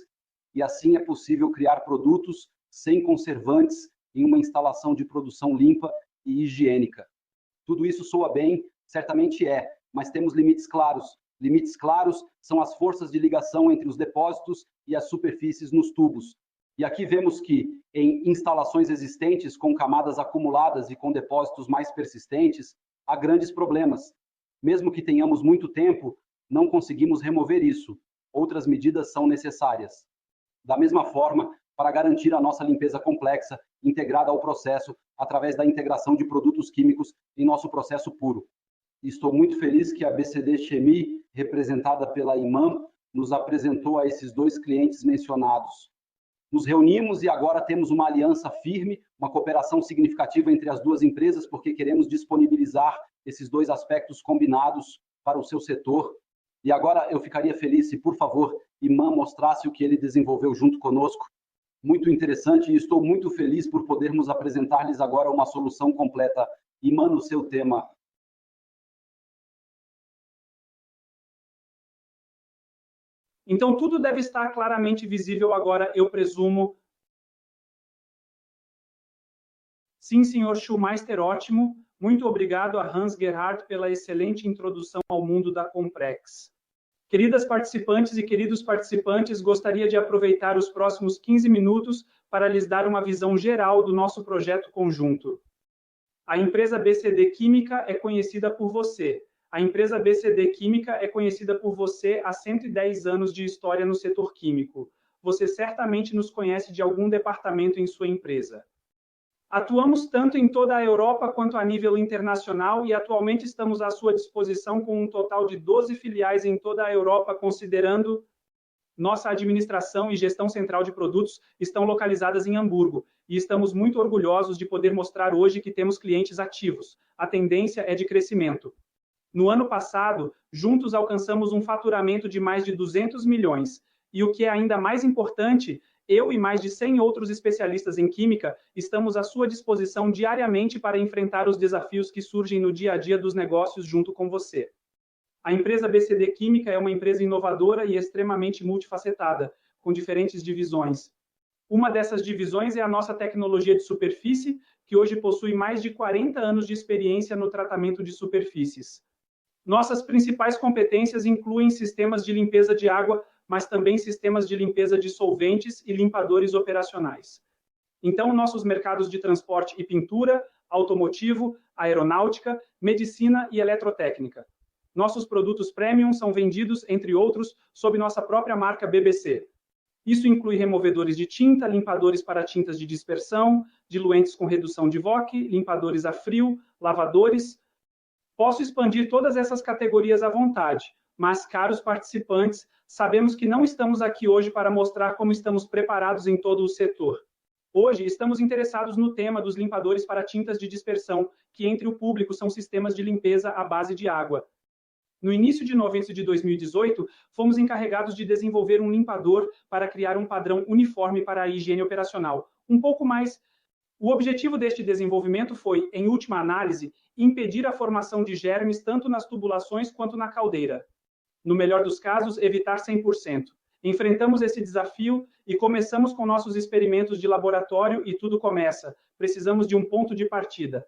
e assim é possível criar produtos sem conservantes em uma instalação de produção limpa e higiênica. Tudo isso soa bem, certamente é, mas temos limites claros. Limites claros são as forças de ligação entre os depósitos e as superfícies nos tubos. E aqui vemos que em instalações existentes com camadas acumuladas e com depósitos mais persistentes, há grandes problemas. Mesmo que tenhamos muito tempo, não conseguimos remover isso. Outras medidas são necessárias. Da mesma forma, para garantir a nossa limpeza complexa, integrada ao processo, através da integração de produtos químicos em nosso processo puro. Estou muito feliz que a BCD Chemie, representada pela Imam, nos apresentou a esses dois clientes mencionados. Nos reunimos e agora temos uma aliança firme, uma cooperação significativa entre as duas empresas, porque queremos disponibilizar esses dois aspectos combinados para o seu setor. E agora eu ficaria feliz se, por favor, Imam mostrasse o que ele desenvolveu junto conosco. Muito interessante e estou muito feliz por podermos apresentar-lhes agora uma solução completa. Imam, no seu tema. Então, tudo deve estar claramente visível agora, eu presumo. Sim, senhor Schulmeister, ótimo. Muito obrigado a Hans Gerhard pela excelente introdução ao mundo da Comprex. Queridas participantes e queridos participantes, gostaria de aproveitar os próximos 15 minutos para lhes dar uma visão geral do nosso projeto conjunto. A empresa BCD Química é conhecida por você. A empresa BCD Química é conhecida por você há 110 anos de história no setor químico. Você certamente nos conhece de algum departamento em sua empresa. Atuamos tanto em toda a Europa quanto a nível internacional e atualmente estamos à sua disposição com um total de 12 filiais em toda a Europa, considerando nossa administração e gestão central de produtos estão localizadas em Hamburgo e estamos muito orgulhosos de poder mostrar hoje que temos clientes ativos. A tendência é de crescimento. No ano passado, juntos alcançamos um faturamento de mais de 200 milhões. E o que é ainda mais importante, eu e mais de 100 outros especialistas em química estamos à sua disposição diariamente para enfrentar os desafios que surgem no dia a dia dos negócios junto com você. A empresa BCD Química é uma empresa inovadora e extremamente multifacetada, com diferentes divisões. Uma dessas divisões é a nossa tecnologia de superfície, que hoje possui mais de 40 anos de experiência no tratamento de superfícies. Nossas principais competências incluem sistemas de limpeza de água, mas também sistemas de limpeza de solventes e limpadores operacionais. Então, nossos mercados de transporte e pintura, automotivo, aeronáutica, medicina e eletrotécnica. Nossos produtos premium são vendidos, entre outros, sob nossa própria marca BBC. Isso inclui removedores de tinta, limpadores para tintas de dispersão, diluentes com redução de VOC, limpadores a frio, lavadores. Posso expandir todas essas categorias à vontade, mas, caros participantes, sabemos que não estamos aqui hoje para mostrar como estamos preparados em todo o setor. Hoje, estamos interessados no tema dos limpadores para tintas de dispersão, que entre o público são sistemas de limpeza à base de água. No início de novembro de 2018, fomos encarregados de desenvolver um limpador para criar um padrão uniforme para a higiene operacional. O objetivo deste desenvolvimento foi, em última análise, impedir a formação de germes tanto nas tubulações quanto na caldeira. No melhor dos casos, evitar 100%. Enfrentamos esse desafio e começamos com nossos experimentos de laboratório e tudo começa. Precisamos de um ponto de partida.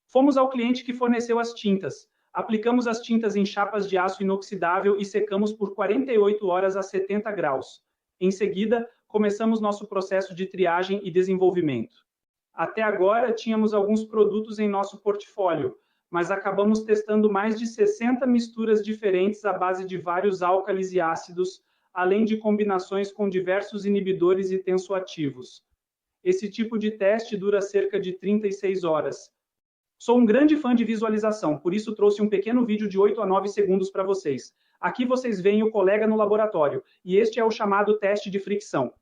Fomos ao cliente que forneceu as tintas. Aplicamos as tintas em chapas de aço inoxidável e secamos por 48 horas a 70 graus. Em seguida, começamos nosso processo de triagem e desenvolvimento. Até agora, tínhamos alguns produtos em nosso portfólio, mas acabamos testando mais de 60 misturas diferentes à base de vários álcalis e ácidos, além de combinações com diversos inibidores e tensoativos. Esse tipo de teste dura cerca de 36 horas. Sou um grande fã de visualização, por isso trouxe um pequeno vídeo de 8 a 9 segundos para vocês. Aqui vocês veem o colega no laboratório, e este é o chamado teste de fricção.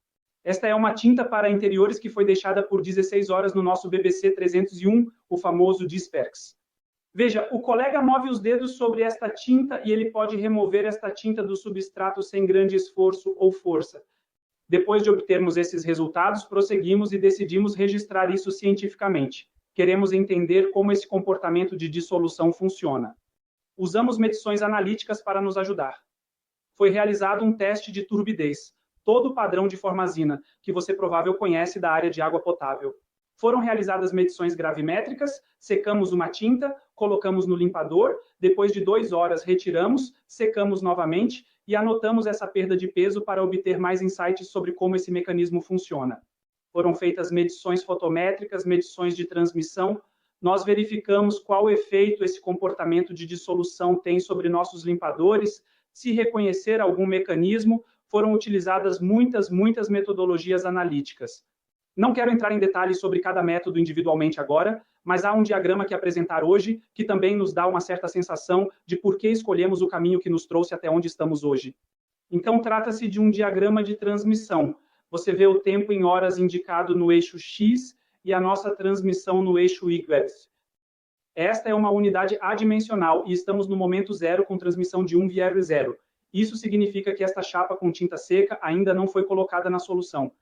Esta é uma tinta para interiores que foi deixada por 16 horas no nosso BBC 301, o famoso Disperx. Veja, o colega move os dedos sobre esta tinta e ele pode remover esta tinta do substrato sem grande esforço ou força. Depois de obtermos esses resultados, prosseguimos e decidimos registrar isso cientificamente. Queremos entender como esse comportamento de dissolução funciona. Usamos medições analíticas para nos ajudar. foi realizado um teste de turbidez, todo o padrão de formazina, que você provavelmente conhece da área de água potável. Foram realizadas medições gravimétricas, secamos uma tinta, colocamos no limpador, depois de 2 horas retiramos, secamos novamente e anotamos essa perda de peso para obter mais insights sobre como esse mecanismo funciona. Foram feitas medições fotométricas, medições de transmissão. Nós verificamos qual efeito esse comportamento de dissolução tem sobre nossos limpadores, se reconhecer algum mecanismo. Foram utilizadas muitas metodologias analíticas. Não quero entrar em detalhes sobre cada método individualmente agora, mas há um diagrama que apresentar hoje que também nos dá uma certa sensação de por que escolhemos o caminho que nos trouxe até onde estamos hoje. Então, trata-se de um diagrama de transmissão. Você vê o tempo em horas indicado no eixo X e a nossa transmissão no eixo Y. Esta é uma unidade adimensional e estamos no momento zero com transmissão de 1,0. Isso significa que esta chapa com tinta seca ainda não foi colocada na solução.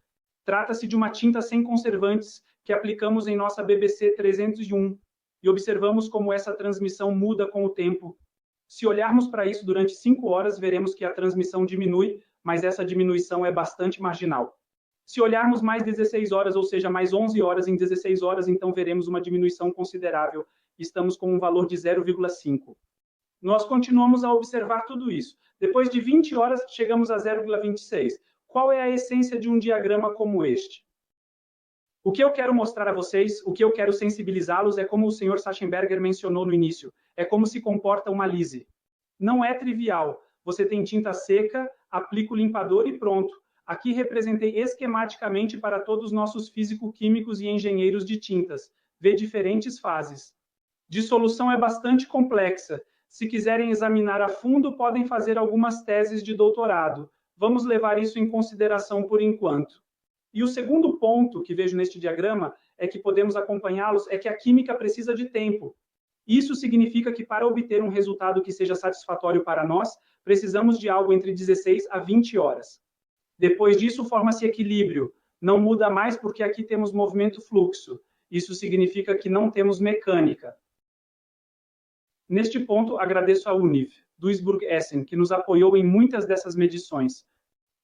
Trata-se de uma tinta sem conservantes que aplicamos em nossa BBC 301 e observamos como essa transmissão muda com o tempo. Se olharmos para isso durante 5 horas, veremos que a transmissão diminui, mas essa diminuição é bastante marginal. Se olharmos mais 16 horas, ou seja, mais 11 horas em 16 horas, então veremos uma diminuição considerável. Estamos com um valor de 0,5. Nós continuamos a observar tudo isso. Depois de 20 horas, chegamos a 0,26. Qual é a essência de um diagrama como este? O que eu quero mostrar a vocês, o que eu quero sensibilizá-los é como o Sr. Sachenberger mencionou no início, é como se comporta uma lise. Não é trivial. Você tem tinta seca, aplica o limpador e pronto. Aqui representei esquematicamente para todos os nossos físico-químicos e engenheiros de tintas. Vê diferentes fases. Dissolução é bastante complexa. Se quiserem examinar a fundo, podem fazer algumas teses de doutorado. Vamos levar isso em consideração por enquanto. E o segundo ponto que vejo neste diagrama é que podemos acompanhá-los, é que a química precisa de tempo. Isso significa que para obter um resultado que seja satisfatório para nós, precisamos de algo entre 16 a 20 horas. Depois disso, forma-se equilíbrio. Não muda mais porque aqui temos movimento-fluxo. Isso significa que não temos mecânica. Neste ponto, agradeço à Univ, Duisburg-Essen, que nos apoiou em muitas dessas medições.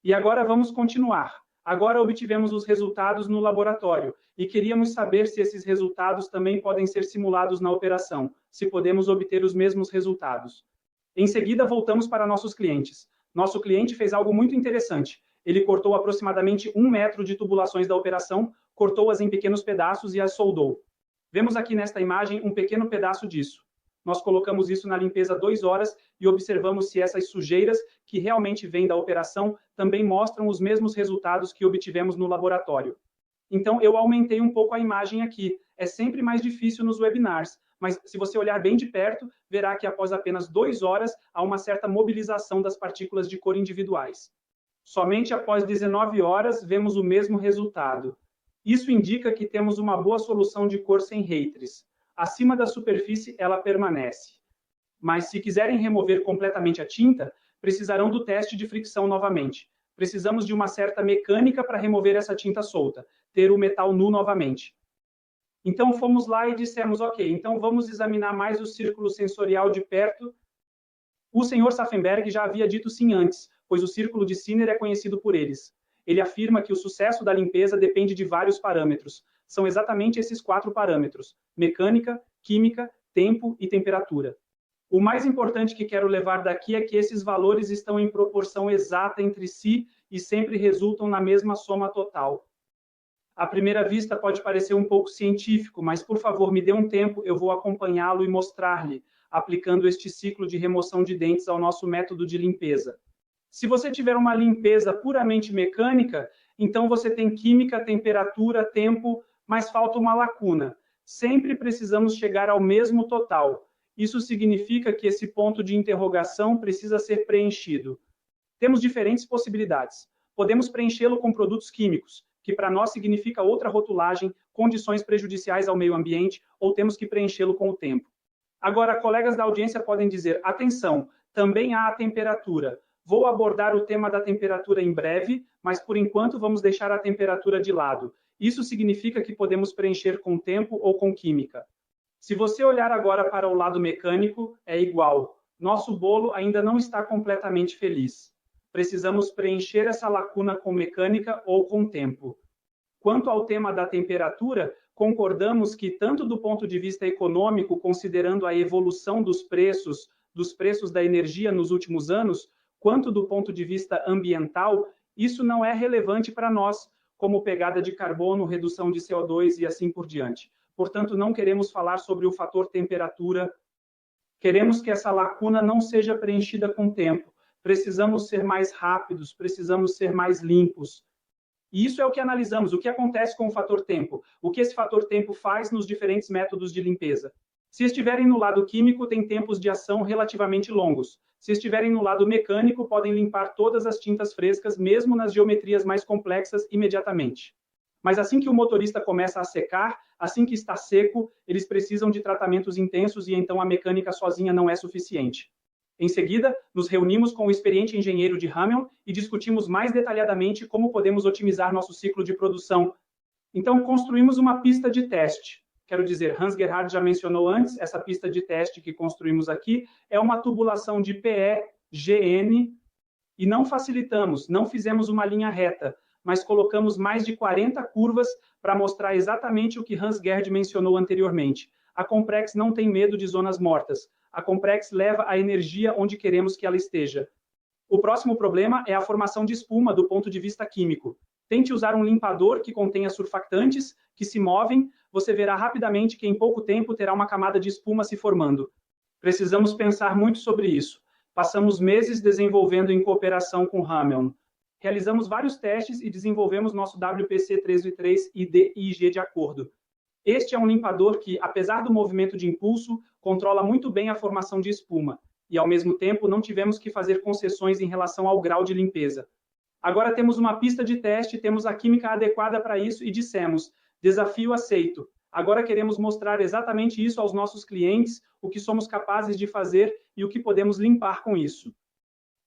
E agora vamos continuar. Agora obtivemos os resultados no laboratório e queríamos saber se esses resultados também podem ser simulados na operação, se podemos obter os mesmos resultados. Em seguida, voltamos para nossos clientes. Nosso cliente fez algo muito interessante. Ele cortou aproximadamente 1 metro de tubulações da operação, cortou-as em pequenos pedaços e as soldou. Vemos aqui nesta imagem um pequeno pedaço disso. Nós colocamos isso na limpeza 2 horas e observamos se essas sujeiras que realmente vêm da operação também mostram os mesmos resultados que obtivemos no laboratório. Então, eu aumentei um pouco a imagem aqui. É sempre mais difícil nos webinars, mas se você olhar bem de perto, verá que após apenas 2 horas, há uma certa mobilização das partículas de cor individuais. Somente após 19 horas, vemos o mesmo resultado. Isso indica que temos uma boa solução de cor sem haters. Acima da superfície, ela permanece. Mas se quiserem remover completamente a tinta, precisarão do teste de fricção novamente. Precisamos de uma certa mecânica para remover essa tinta solta, ter o metal nu novamente. Então fomos lá e dissemos, ok, então vamos examinar mais o círculo sensorial de perto. O Sr. Sachenberger já havia dito sim antes, pois o círculo de Sinner é conhecido por eles. Ele afirma que o sucesso da limpeza depende de vários parâmetros. São exatamente esses 4 parâmetros: mecânica, química, tempo e temperatura. O mais importante que quero levar daqui é que esses valores estão em proporção exata entre si e sempre resultam na mesma soma total. À primeira vista pode parecer um pouco científico, mas por favor me dê um tempo, eu vou acompanhá-lo e mostrar-lhe, aplicando este ciclo de remoção de dentes ao nosso método de limpeza. Se você tiver uma limpeza puramente mecânica, então você tem química, temperatura, tempo, mas falta uma lacuna. Sempre precisamos chegar ao mesmo total. Isso significa que esse ponto de interrogação precisa ser preenchido. Temos diferentes possibilidades. Podemos preenchê-lo com produtos químicos, que para nós significa outra rotulagem, condições prejudiciais ao meio ambiente, ou temos que preenchê-lo com o tempo. Agora, colegas da audiência podem dizer, atenção, também há a temperatura. Vou abordar o tema da temperatura em breve, mas por enquanto vamos deixar a temperatura de lado. Isso significa que podemos preencher com tempo ou com química. Se você olhar agora para o lado mecânico, é igual. Nosso bolo ainda não está completamente feliz. Precisamos preencher essa lacuna com mecânica ou com tempo. Quanto ao tema da temperatura, concordamos que, tanto do ponto de vista econômico, considerando a evolução dos preços da energia nos últimos anos, quanto do ponto de vista ambiental, isso não é relevante para nós, como pegada de carbono, redução de CO2 e assim por diante. Portanto, não queremos falar sobre o fator temperatura. Queremos que essa lacuna não seja preenchida com tempo. Precisamos ser mais rápidos, precisamos ser mais limpos. E isso é o que analisamos, o que acontece com o fator tempo, o que esse fator tempo faz nos diferentes métodos de limpeza. Se estiverem no lado químico, tem tempos de ação relativamente longos. Se estiverem no lado mecânico, podem limpar todas as tintas frescas, mesmo nas geometrias mais complexas, imediatamente. Mas assim que o motorista começa a secar, assim que está seco, eles precisam de tratamentos intensos e então a mecânica sozinha não é suficiente. Em seguida, nos reunimos com o experiente engenheiro de Hameln e discutimos mais detalhadamente como podemos otimizar nosso ciclo de produção. Então, construímos uma pista de teste. Quero dizer, Hans Gerhard já mencionou antes, essa pista de teste que construímos aqui é uma tubulação de PE-GN e não facilitamos, não fizemos uma linha reta, mas colocamos mais de 40 curvas para mostrar exatamente o que Hans Gerhard mencionou anteriormente. A Comprex não tem medo de zonas mortas. A Comprex leva a energia onde queremos que ela esteja. O próximo problema é a formação de espuma do ponto de vista químico. Tente usar um limpador que contenha surfactantes que se movem, você verá rapidamente que em pouco tempo terá uma camada de espuma se formando. Precisamos pensar muito sobre isso. Passamos meses desenvolvendo em cooperação com Hameln. Realizamos vários testes e desenvolvemos nosso WPC 303 ID-IG de acordo. Este é um limpador que, apesar do movimento de impulso, controla muito bem a formação de espuma, e ao mesmo tempo não tivemos que fazer concessões em relação ao grau de limpeza. Agora temos uma pista de teste, temos a química adequada para isso e dissemos, desafio aceito. Agora queremos mostrar exatamente isso aos nossos clientes, o que somos capazes de fazer e o que podemos limpar com isso.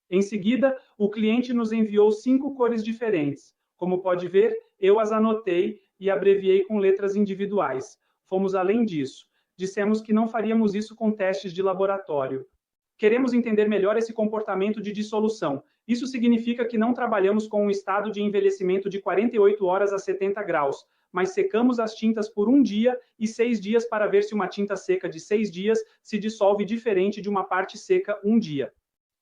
Em seguida, o cliente nos enviou 5 cores diferentes. Como pode ver, eu as anotei e abreviei com letras individuais. Fomos além disso. Dissemos que não faríamos isso com testes de laboratório. Queremos entender melhor esse comportamento de dissolução. Isso significa que não trabalhamos com um estado de envelhecimento de 48 horas a 70 graus, mas secamos as tintas por 1 dia e 6 dias para ver se uma tinta seca de 6 dias se dissolve diferente de uma parte seca 1 dia.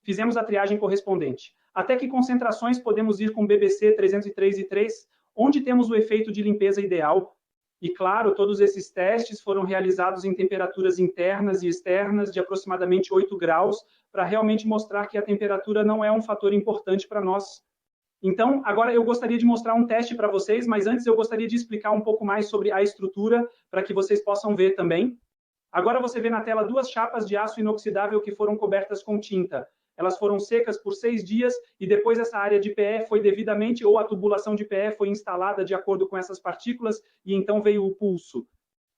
Fizemos a triagem correspondente. Até que concentrações podemos ir com BBC 303,3, onde temos o efeito de limpeza ideal. E claro, todos esses testes foram realizados em temperaturas internas e externas de aproximadamente 8 graus, para realmente mostrar que a temperatura não é um fator importante para nós. Então, agora eu gostaria de mostrar um teste para vocês, mas antes eu gostaria de explicar um pouco mais sobre a estrutura, para que vocês possam ver também. Agora você vê na tela 2 chapas de aço inoxidável que foram cobertas com tinta. Elas foram secas por 6 dias e depois essa área de PE foi devidamente, ou a tubulação de PE foi instalada de acordo com essas partículas e então veio o pulso.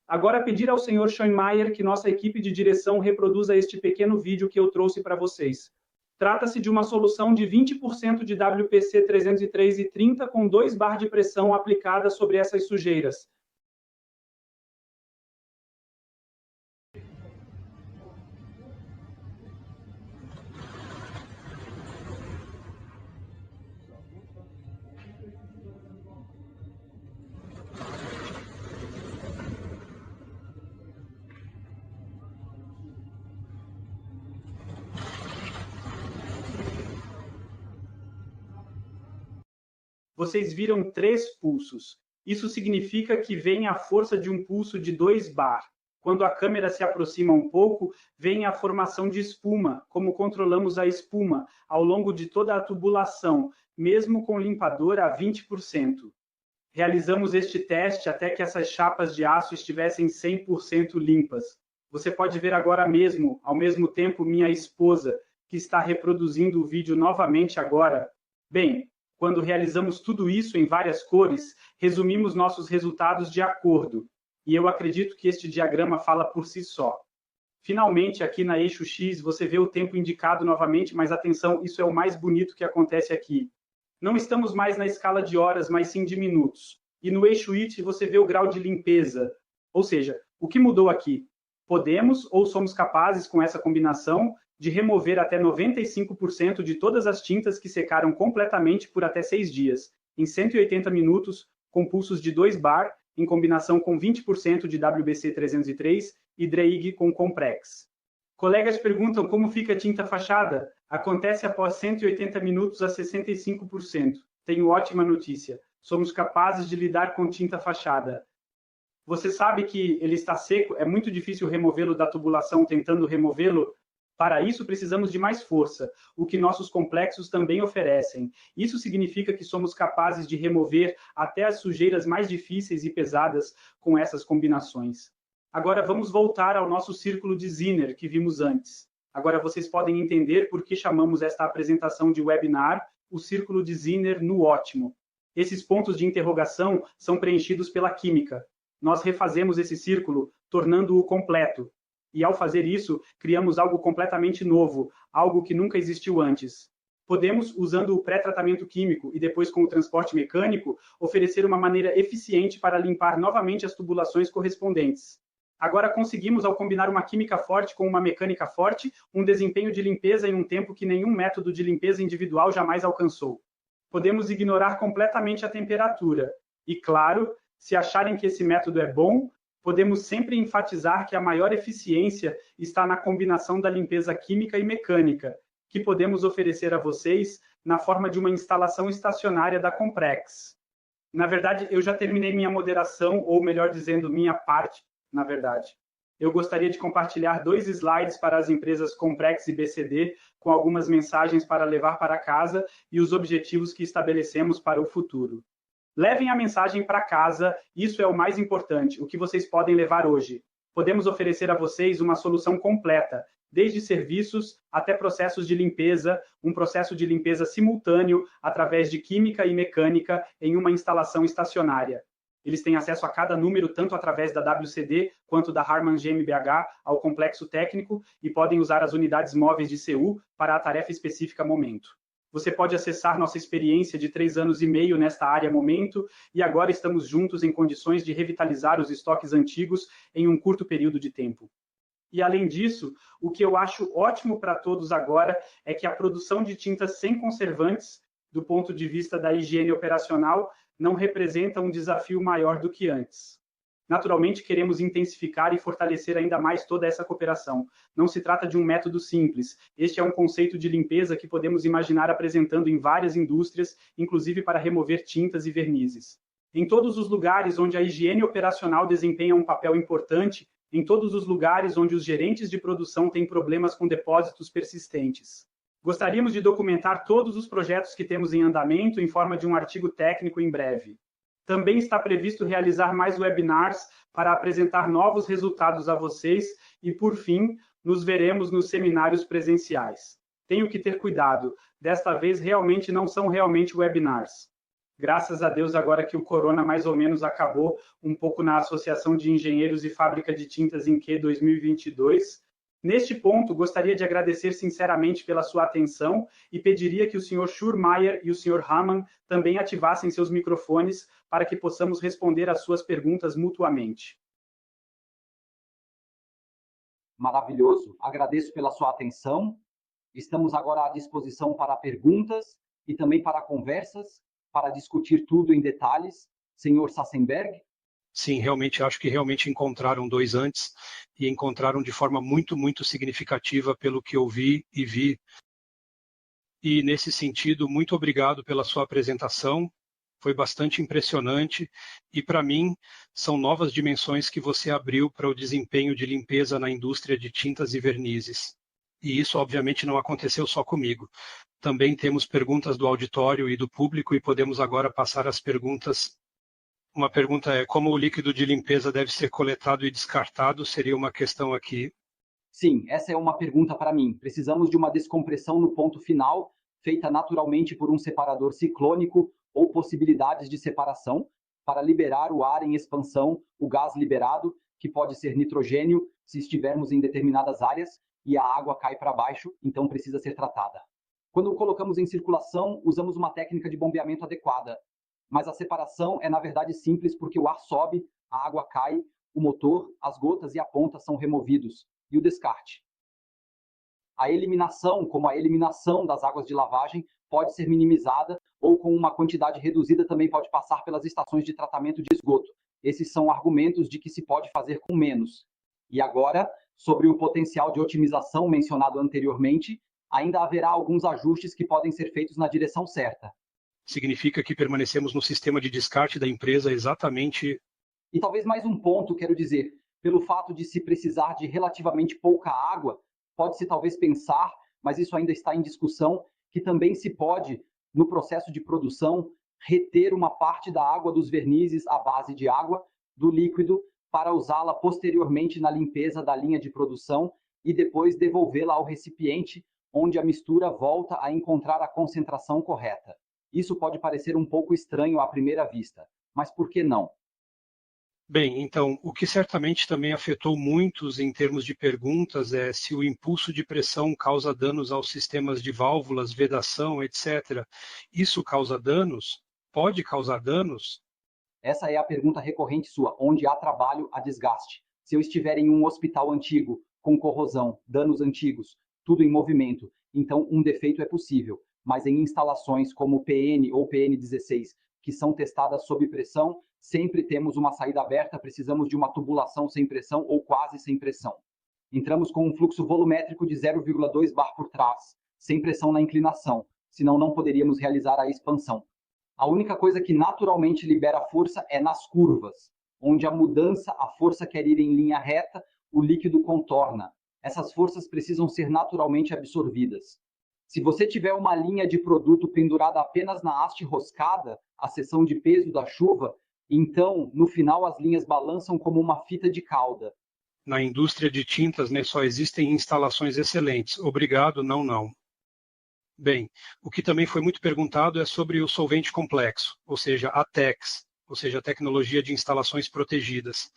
Agora pedir ao Sr. Schoenmeier que nossa equipe de direção reproduza este pequeno vídeo que eu trouxe para vocês. Trata-se de uma solução de 20% de WPC 303,30 com 2 bar de pressão aplicada sobre essas sujeiras. Vocês viram 3 pulsos. Isso significa que vem a força de um pulso de 2 bar. Quando a câmera se aproxima um pouco, vem a formação de espuma, como controlamos a espuma ao longo de toda a tubulação, mesmo com limpador a 20%. Realizamos este teste até que essas chapas de aço estivessem 100% limpas. Você pode ver agora mesmo, ao mesmo tempo, minha esposa, que está reproduzindo o vídeo novamente agora. Bem, quando realizamos tudo isso em várias cores, resumimos nossos resultados de acordo. E eu acredito que este diagrama fala por si só. Finalmente, aqui na eixo X, você vê o tempo indicado novamente, mas atenção, isso é o mais bonito que acontece aqui. Não estamos mais na escala de horas, mas sim de minutos. E no eixo Y, você vê o grau de limpeza. Ou seja, o que mudou aqui? Podemos ou somos capazes, com essa combinação, de remover até 95% de todas as tintas que secaram completamente por até 6 dias, em 180 minutos, com pulsos de 2 bar, em combinação com 20% de WBC303 e Dreig com Comprex. Colegas perguntam como fica a tinta fachada. Acontece após 180 minutos a 65%. Tenho ótima notícia. Somos capazes de lidar com tinta fachada. Você sabe que ele está seco, é muito difícil removê-lo da tubulação tentando removê-lo. Para isso, precisamos de mais força, o que nossos complexos também oferecem. Isso significa que somos capazes de remover até as sujeiras mais difíceis e pesadas com essas combinações. Agora vamos voltar ao nosso círculo de Zinner que vimos antes. Agora vocês podem entender por que chamamos esta apresentação de webinar o círculo de Zinner no ótimo. Esses pontos de interrogação são preenchidos pela química. Nós refazemos esse círculo, tornando-o completo. E ao fazer isso, criamos algo completamente novo, algo que nunca existiu antes. Podemos, usando o pré-tratamento químico e depois com o transporte mecânico, oferecer uma maneira eficiente para limpar novamente as tubulações correspondentes. Agora conseguimos, ao combinar uma química forte com uma mecânica forte, um desempenho de limpeza em um tempo que nenhum método de limpeza individual jamais alcançou. Podemos ignorar completamente a temperatura. E, claro, se acharem que esse método é bom, podemos sempre enfatizar que a maior eficiência está na combinação da limpeza química e mecânica, que podemos oferecer a vocês na forma de uma instalação estacionária da Comprex. Na verdade, eu já terminei minha moderação, ou melhor dizendo, minha parte, na verdade. Eu gostaria de compartilhar 2 slides para as empresas Comprex e BCD, com algumas mensagens para levar para casa e os objetivos que estabelecemos para o futuro. Levem a mensagem para casa, isso é o mais importante, o que vocês podem levar hoje. Podemos oferecer a vocês uma solução completa, desde serviços até processos de limpeza, um processo de limpeza simultâneo através de química e mecânica em uma instalação estacionária. Eles têm acesso a cada número, tanto através da WCD quanto da Harman GmbH, ao complexo técnico, e podem usar as unidades móveis de CU para a tarefa específica momento. Você pode acessar nossa experiência de 3 anos e meio nesta área momento, e agora estamos juntos em condições de revitalizar os estoques antigos em um curto período de tempo. E, além disso, o que eu acho ótimo para todos agora é que a produção de tintas sem conservantes, do ponto de vista da higiene operacional, não representa um desafio maior do que antes. Naturalmente, queremos intensificar e fortalecer ainda mais toda essa cooperação. Não se trata de um método simples. Este é um conceito de limpeza que podemos imaginar apresentando em várias indústrias, inclusive para remover tintas e vernizes. Em todos os lugares onde a higiene operacional desempenha um papel importante, em todos os lugares onde os gerentes de produção têm problemas com depósitos persistentes. Gostaríamos de documentar todos os projetos que temos em andamento em forma de um artigo técnico em breve. Também está previsto realizar mais webinars para apresentar novos resultados a vocês e, por fim, nos veremos nos seminários presenciais. Tenho que ter cuidado, desta vez realmente não são realmente webinars. Graças a Deus, agora que o corona mais ou menos acabou um pouco na Associação de Engenheiros e Fábrica de Tintas em Q 2022, neste ponto, gostaria de agradecer sinceramente pela sua atenção e pediria que o Sr. Schurmeier e o Sr. Hamann também ativassem seus microfones para que possamos responder às suas perguntas mutuamente. Maravilhoso. Agradeço pela sua atenção. Estamos agora à disposição para perguntas e também para conversas, para discutir tudo em detalhes. Senhor Sassenberg? Sim, realmente acho que realmente encontraram 2 antes e encontraram de forma muito, muito significativa pelo que eu vi e vi. E nesse sentido, muito obrigado pela sua apresentação. Foi bastante impressionante e, para mim, são novas dimensões que você abriu para o desempenho de limpeza na indústria de tintas e vernizes. E isso, obviamente, não aconteceu só comigo. Também temos perguntas do auditório e do público e podemos agora passar às perguntas. Uma pergunta é como o líquido de limpeza deve ser coletado e descartado? Seria uma questão aqui. Sim, essa é uma pergunta para mim. Precisamos de uma descompressão no ponto final, feita naturalmente por um separador ciclônico ou possibilidades de separação, para liberar o ar em expansão, o gás liberado, que pode ser nitrogênio, se estivermos em determinadas áreas, e a água cai para baixo, então precisa ser tratada. Quando colocamos em circulação, usamos uma técnica de bombeamento adequada, mas a separação é, na verdade, simples porque o ar sobe, a água cai, o motor, as gotas e a ponta são removidos, e o descarte. a eliminação, como a eliminação das águas de lavagem, pode ser minimizada ou com uma quantidade reduzida também pode passar pelas estações de tratamento de esgoto. Esses são argumentos de que se pode fazer com menos. E agora, sobre o potencial de otimização mencionado anteriormente, ainda haverá alguns ajustes que podem ser feitos na direção certa. Significa que permanecemos no sistema de descarte da empresa exatamente... E talvez mais um ponto, quero dizer, pelo fato de se precisar de relativamente pouca água, pode-se talvez pensar, mas isso ainda está em discussão, que também se pode, no processo de produção, reter uma parte da água dos vernizes à base de água do líquido para usá-la posteriormente na limpeza da linha de produção e depois devolvê-la ao recipiente, onde a mistura volta a encontrar a concentração correta. Isso pode parecer um pouco estranho à primeira vista, mas por que não? Bem, então, o que certamente também afetou muitos em termos de perguntas é se o impulso de pressão causa danos aos sistemas de válvulas, vedação, etc. Isso causa danos? Pode causar danos? Essa é a pergunta recorrente sua, onde há trabalho, há desgaste. Se eu estiver em um hospital antigo, com corrosão, danos antigos, tudo em movimento, então um defeito é possível. Mas em instalações como PN ou PN16, que são testadas sob pressão, sempre temos uma saída aberta, precisamos de uma tubulação sem pressão ou quase sem pressão. Entramos com um fluxo volumétrico de 0,2 bar por trás, sem pressão na inclinação, senão não poderíamos realizar a expansão. A única coisa que naturalmente libera força é nas curvas, onde a mudança, a força quer ir em linha reta, o líquido contorna. Essas forças precisam ser naturalmente absorvidas. Se você tiver uma linha de produto pendurada apenas na haste roscada, a seção de peso da chuva, então, no final, as linhas balançam como uma fita de cauda. Na indústria de tintas, né, só existem instalações excelentes. Obrigado, não, não. Bem, o que também foi muito perguntado é sobre o solvente complexo, ou seja, a TEX, ou seja, a tecnologia de instalações protegidas.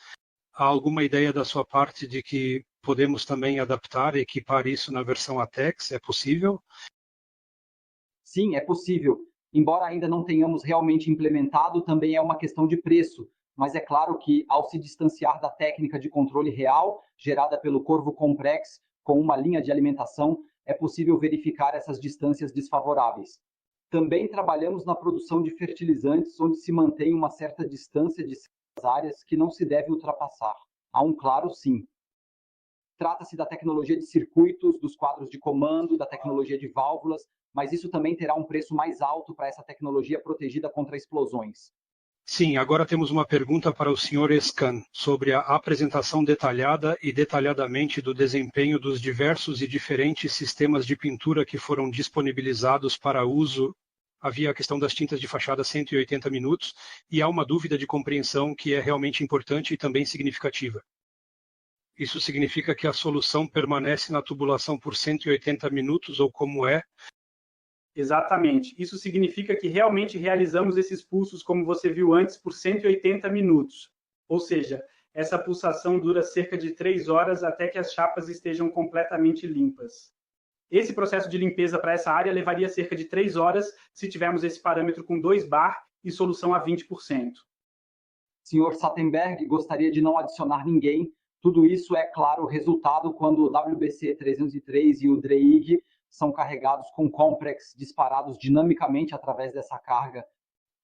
Há alguma ideia da sua parte de que podemos também adaptar e equipar isso na versão ATEX? É possível? Sim, é possível. Embora ainda não tenhamos realmente implementado, também é uma questão de preço. Mas é claro que, ao se distanciar da técnica de controle real, gerada pelo Corvo Comprex, com uma linha de alimentação, é possível verificar essas distâncias desfavoráveis. Também trabalhamos na produção de fertilizantes, onde se mantém uma certa distância de certas áreas que não se deve ultrapassar. Há um claro sim. Trata-se da tecnologia de circuitos, dos quadros de comando, da tecnologia de válvulas, mas isso também terá um preço mais alto para essa tecnologia protegida contra explosões. Sim, agora temos uma pergunta para o Sr. Escan sobre a apresentação detalhada e detalhadamente do desempenho dos diversos e diferentes sistemas de pintura que foram disponibilizados para uso. Havia a questão das tintas de fachada 180 minutos e há uma dúvida de compreensão que é realmente importante e também significativa. Isso significa que a solução permanece na tubulação por 180 minutos ou como é? Exatamente. Isso significa que realmente realizamos esses pulsos, como você viu antes, por 180 minutos. Ou seja, essa pulsação dura cerca de 3 horas até que as chapas estejam completamente limpas. Esse processo de limpeza para essa área levaria cerca de 3 horas se tivermos esse parâmetro com 2 bar e solução a 20%. Sr. Sattenberg, gostaria de não adicionar ninguém. Tudo isso é, claro, resultado quando o WBC303 e o DREIG são carregados com Comprex disparados dinamicamente através dessa carga.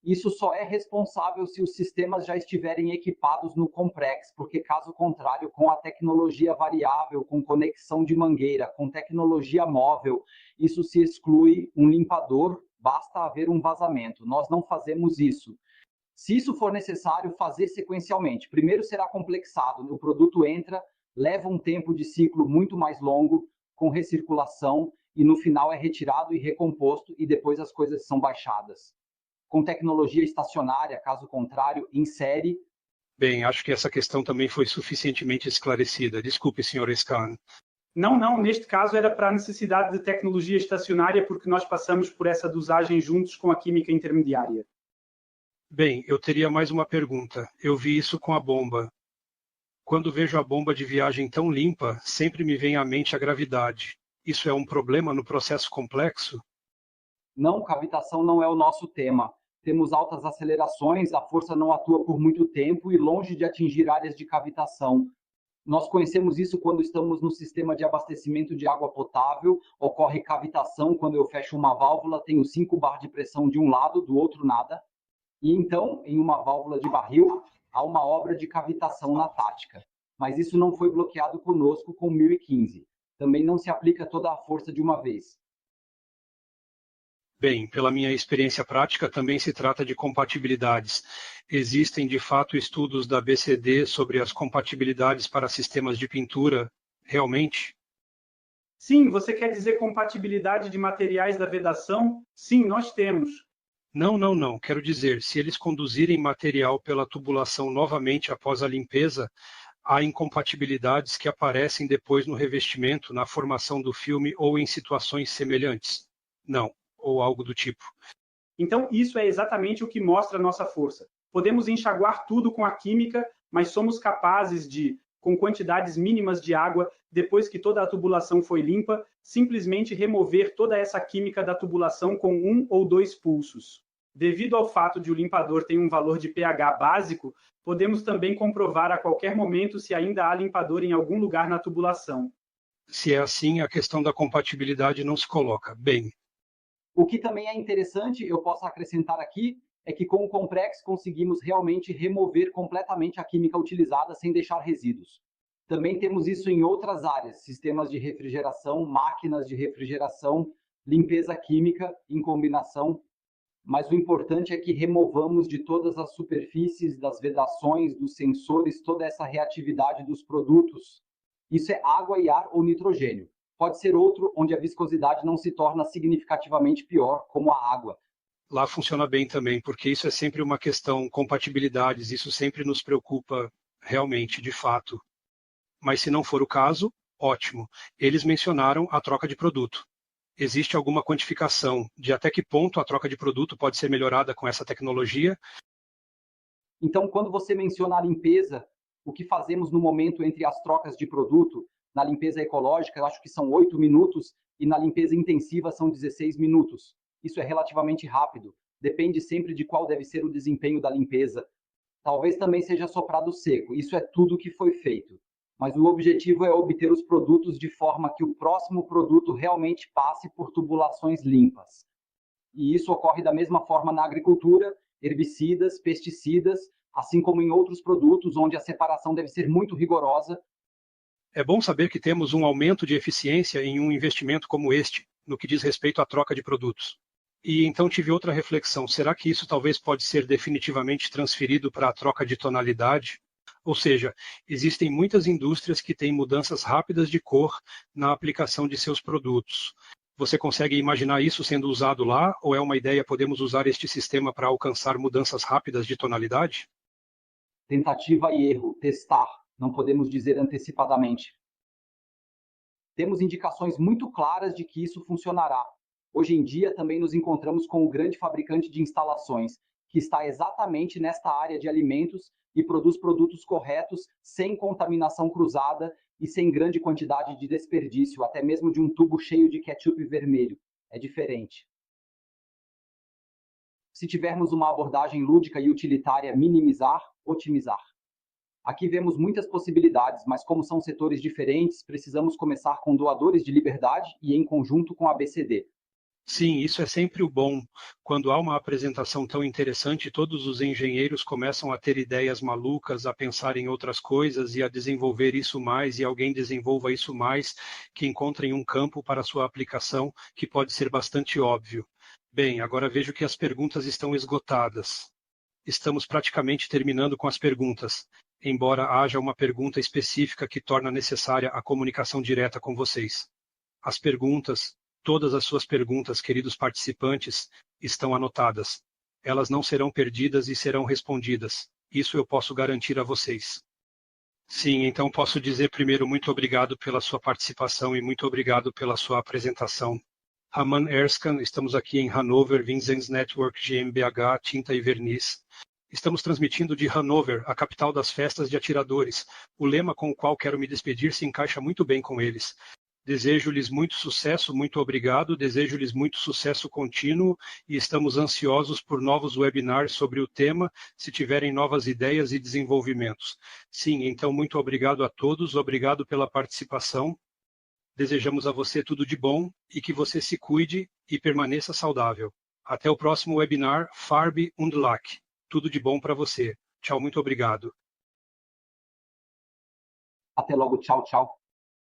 Isso só é responsável se os sistemas já estiverem equipados no Comprex, porque caso contrário, com a tecnologia variável, com conexão de mangueira, com tecnologia móvel, isso se exclui um limpador, basta haver um vazamento. Nós não fazemos isso. Se isso for necessário, fazer sequencialmente. Primeiro será complexado, o produto entra, leva um tempo de ciclo muito mais longo, com recirculação, e no final é retirado e recomposto, e depois as coisas são baixadas. Com tecnologia estacionária, caso contrário, em série. Bem, acho que essa questão também foi suficientemente esclarecida. Desculpe, Sr. Escan. Não, neste caso era para a necessidade de tecnologia estacionária, porque nós passamos por essa dosagem juntos com a química intermediária. Bem, eu teria mais uma pergunta. Eu vi isso com a bomba. Quando vejo a bomba de viagem tão limpa, sempre me vem à mente a gravidade. Isso é um problema no processo complexo? Não, cavitação não é o nosso tema. Temos altas acelerações, a força não atua por muito tempo e longe de atingir áreas de cavitação. Nós conhecemos isso quando estamos no sistema de abastecimento de água potável, ocorre cavitação quando eu fecho uma válvula, tenho 5 bar de pressão de um lado, do outro nada, e então, em uma válvula de barril, há uma obra de cavitação na tática. Mas isso não foi bloqueado conosco com 1015. Também não se aplica toda a força de uma vez. Bem, pela minha experiência prática, também se trata de compatibilidades. Existem, de fato, estudos da BCD sobre as compatibilidades para sistemas de pintura, realmente? Sim, você quer dizer compatibilidade de materiais da vedação? Sim, nós temos. Não. Quero dizer, se eles conduzirem material pela tubulação novamente após a limpeza, há incompatibilidades que aparecem depois no revestimento, na formação do filme ou em situações semelhantes? Não. Ou algo do tipo. Então, isso é exatamente o que mostra a nossa força. Podemos enxaguar tudo com a química, mas somos capazes de, com quantidades mínimas de água, depois que toda a tubulação foi limpa, simplesmente remover toda essa química da tubulação com 1 ou 2 pulsos. Devido ao fato de o limpador ter um valor de pH básico, podemos também comprovar a qualquer momento se ainda há limpador em algum lugar na tubulação. Se é assim, a questão da compatibilidade não se coloca. Bem, o que também é interessante, eu posso acrescentar aqui, é que com o Comprex conseguimos realmente remover completamente a química utilizada sem deixar resíduos. Também temos isso em outras áreas, sistemas de refrigeração, máquinas de refrigeração, limpeza química em combinação. Mas o importante é que removamos de todas as superfícies, das vedações, dos sensores, toda essa reatividade dos produtos. Isso é água e ar ou nitrogênio. Pode ser outro onde a viscosidade não se torna significativamente pior, como a água. Lá funciona bem também, porque isso é sempre uma questão compatibilidades, isso sempre nos preocupa realmente, de fato. Mas se não for o caso, ótimo. Eles mencionaram a troca de produto. Existe alguma quantificação de até que ponto a troca de produto pode ser melhorada com essa tecnologia? Então, quando você menciona a limpeza, o que fazemos no momento entre as trocas de produto, na limpeza ecológica, eu acho que são 8 minutos, e na limpeza intensiva são 16 minutos. Isso é relativamente rápido. Depende sempre de qual deve ser o desempenho da limpeza. Talvez também seja soprado seco. Isso é tudo que foi feito. Mas o objetivo é obter os produtos de forma que o próximo produto realmente passe por tubulações limpas. E isso ocorre da mesma forma na agricultura, herbicidas, pesticidas, assim como em outros produtos onde a separação deve ser muito rigorosa. É bom saber que temos um aumento de eficiência em um investimento como este, no que diz respeito à troca de produtos. E então tive outra reflexão, será que isso talvez pode ser definitivamente transferido para a troca de tonalidade? Ou seja, existem muitas indústrias que têm mudanças rápidas de cor na aplicação de seus produtos. Você consegue imaginar isso sendo usado lá, ou é uma ideia podemos usar este sistema para alcançar mudanças rápidas de tonalidade? Tentativa e erro, testar. Não podemos dizer antecipadamente. Temos indicações muito claras de que isso funcionará. Hoje em dia, também nos encontramos com o grande fabricante de instalações, que está exatamente nesta área de alimentos e produz produtos corretos, sem contaminação cruzada e sem grande quantidade de desperdício, até mesmo de um tubo cheio de ketchup vermelho. É diferente. Se tivermos uma abordagem lúdica e utilitária, minimizar, otimizar. Aqui vemos muitas possibilidades, mas como são setores diferentes, precisamos começar com doadores de liberdade e em conjunto com a BCD. Sim, isso é sempre o bom. Quando há uma apresentação tão interessante, todos os engenheiros começam a ter ideias malucas, a pensar em outras coisas e a desenvolver isso mais, e alguém desenvolva isso mais, que encontrem um campo para sua aplicação, que pode ser bastante óbvio. Bem, agora vejo que as perguntas estão esgotadas. Estamos praticamente terminando com as perguntas, embora haja uma pergunta específica que torna necessária a comunicação direta com vocês. As perguntas, todas as suas perguntas, queridos participantes, estão anotadas. Elas não serão perdidas e serão respondidas. Isso eu posso garantir a vocês. Sim, então posso dizer primeiro muito obrigado pela sua participação e muito obrigado pela sua apresentação. Raman Erskine, estamos aqui em Hanover, Vinzenz Network GmbH, Tinta e Verniz. Estamos transmitindo de Hanover, a capital das festas de atiradores. O lema com o qual quero me despedir se encaixa muito bem com eles. Desejo-lhes muito sucesso, muito obrigado, desejo-lhes muito sucesso contínuo e estamos ansiosos por novos webinars sobre o tema, se tiverem novas ideias e desenvolvimentos. Sim, então muito obrigado a todos, obrigado pela participação. Desejamos a você tudo de bom e que você se cuide e permaneça saudável. Até o próximo webinar, Farbe und Lack. Tudo de bom para você. Tchau, muito obrigado. Até logo, tchau, tchau.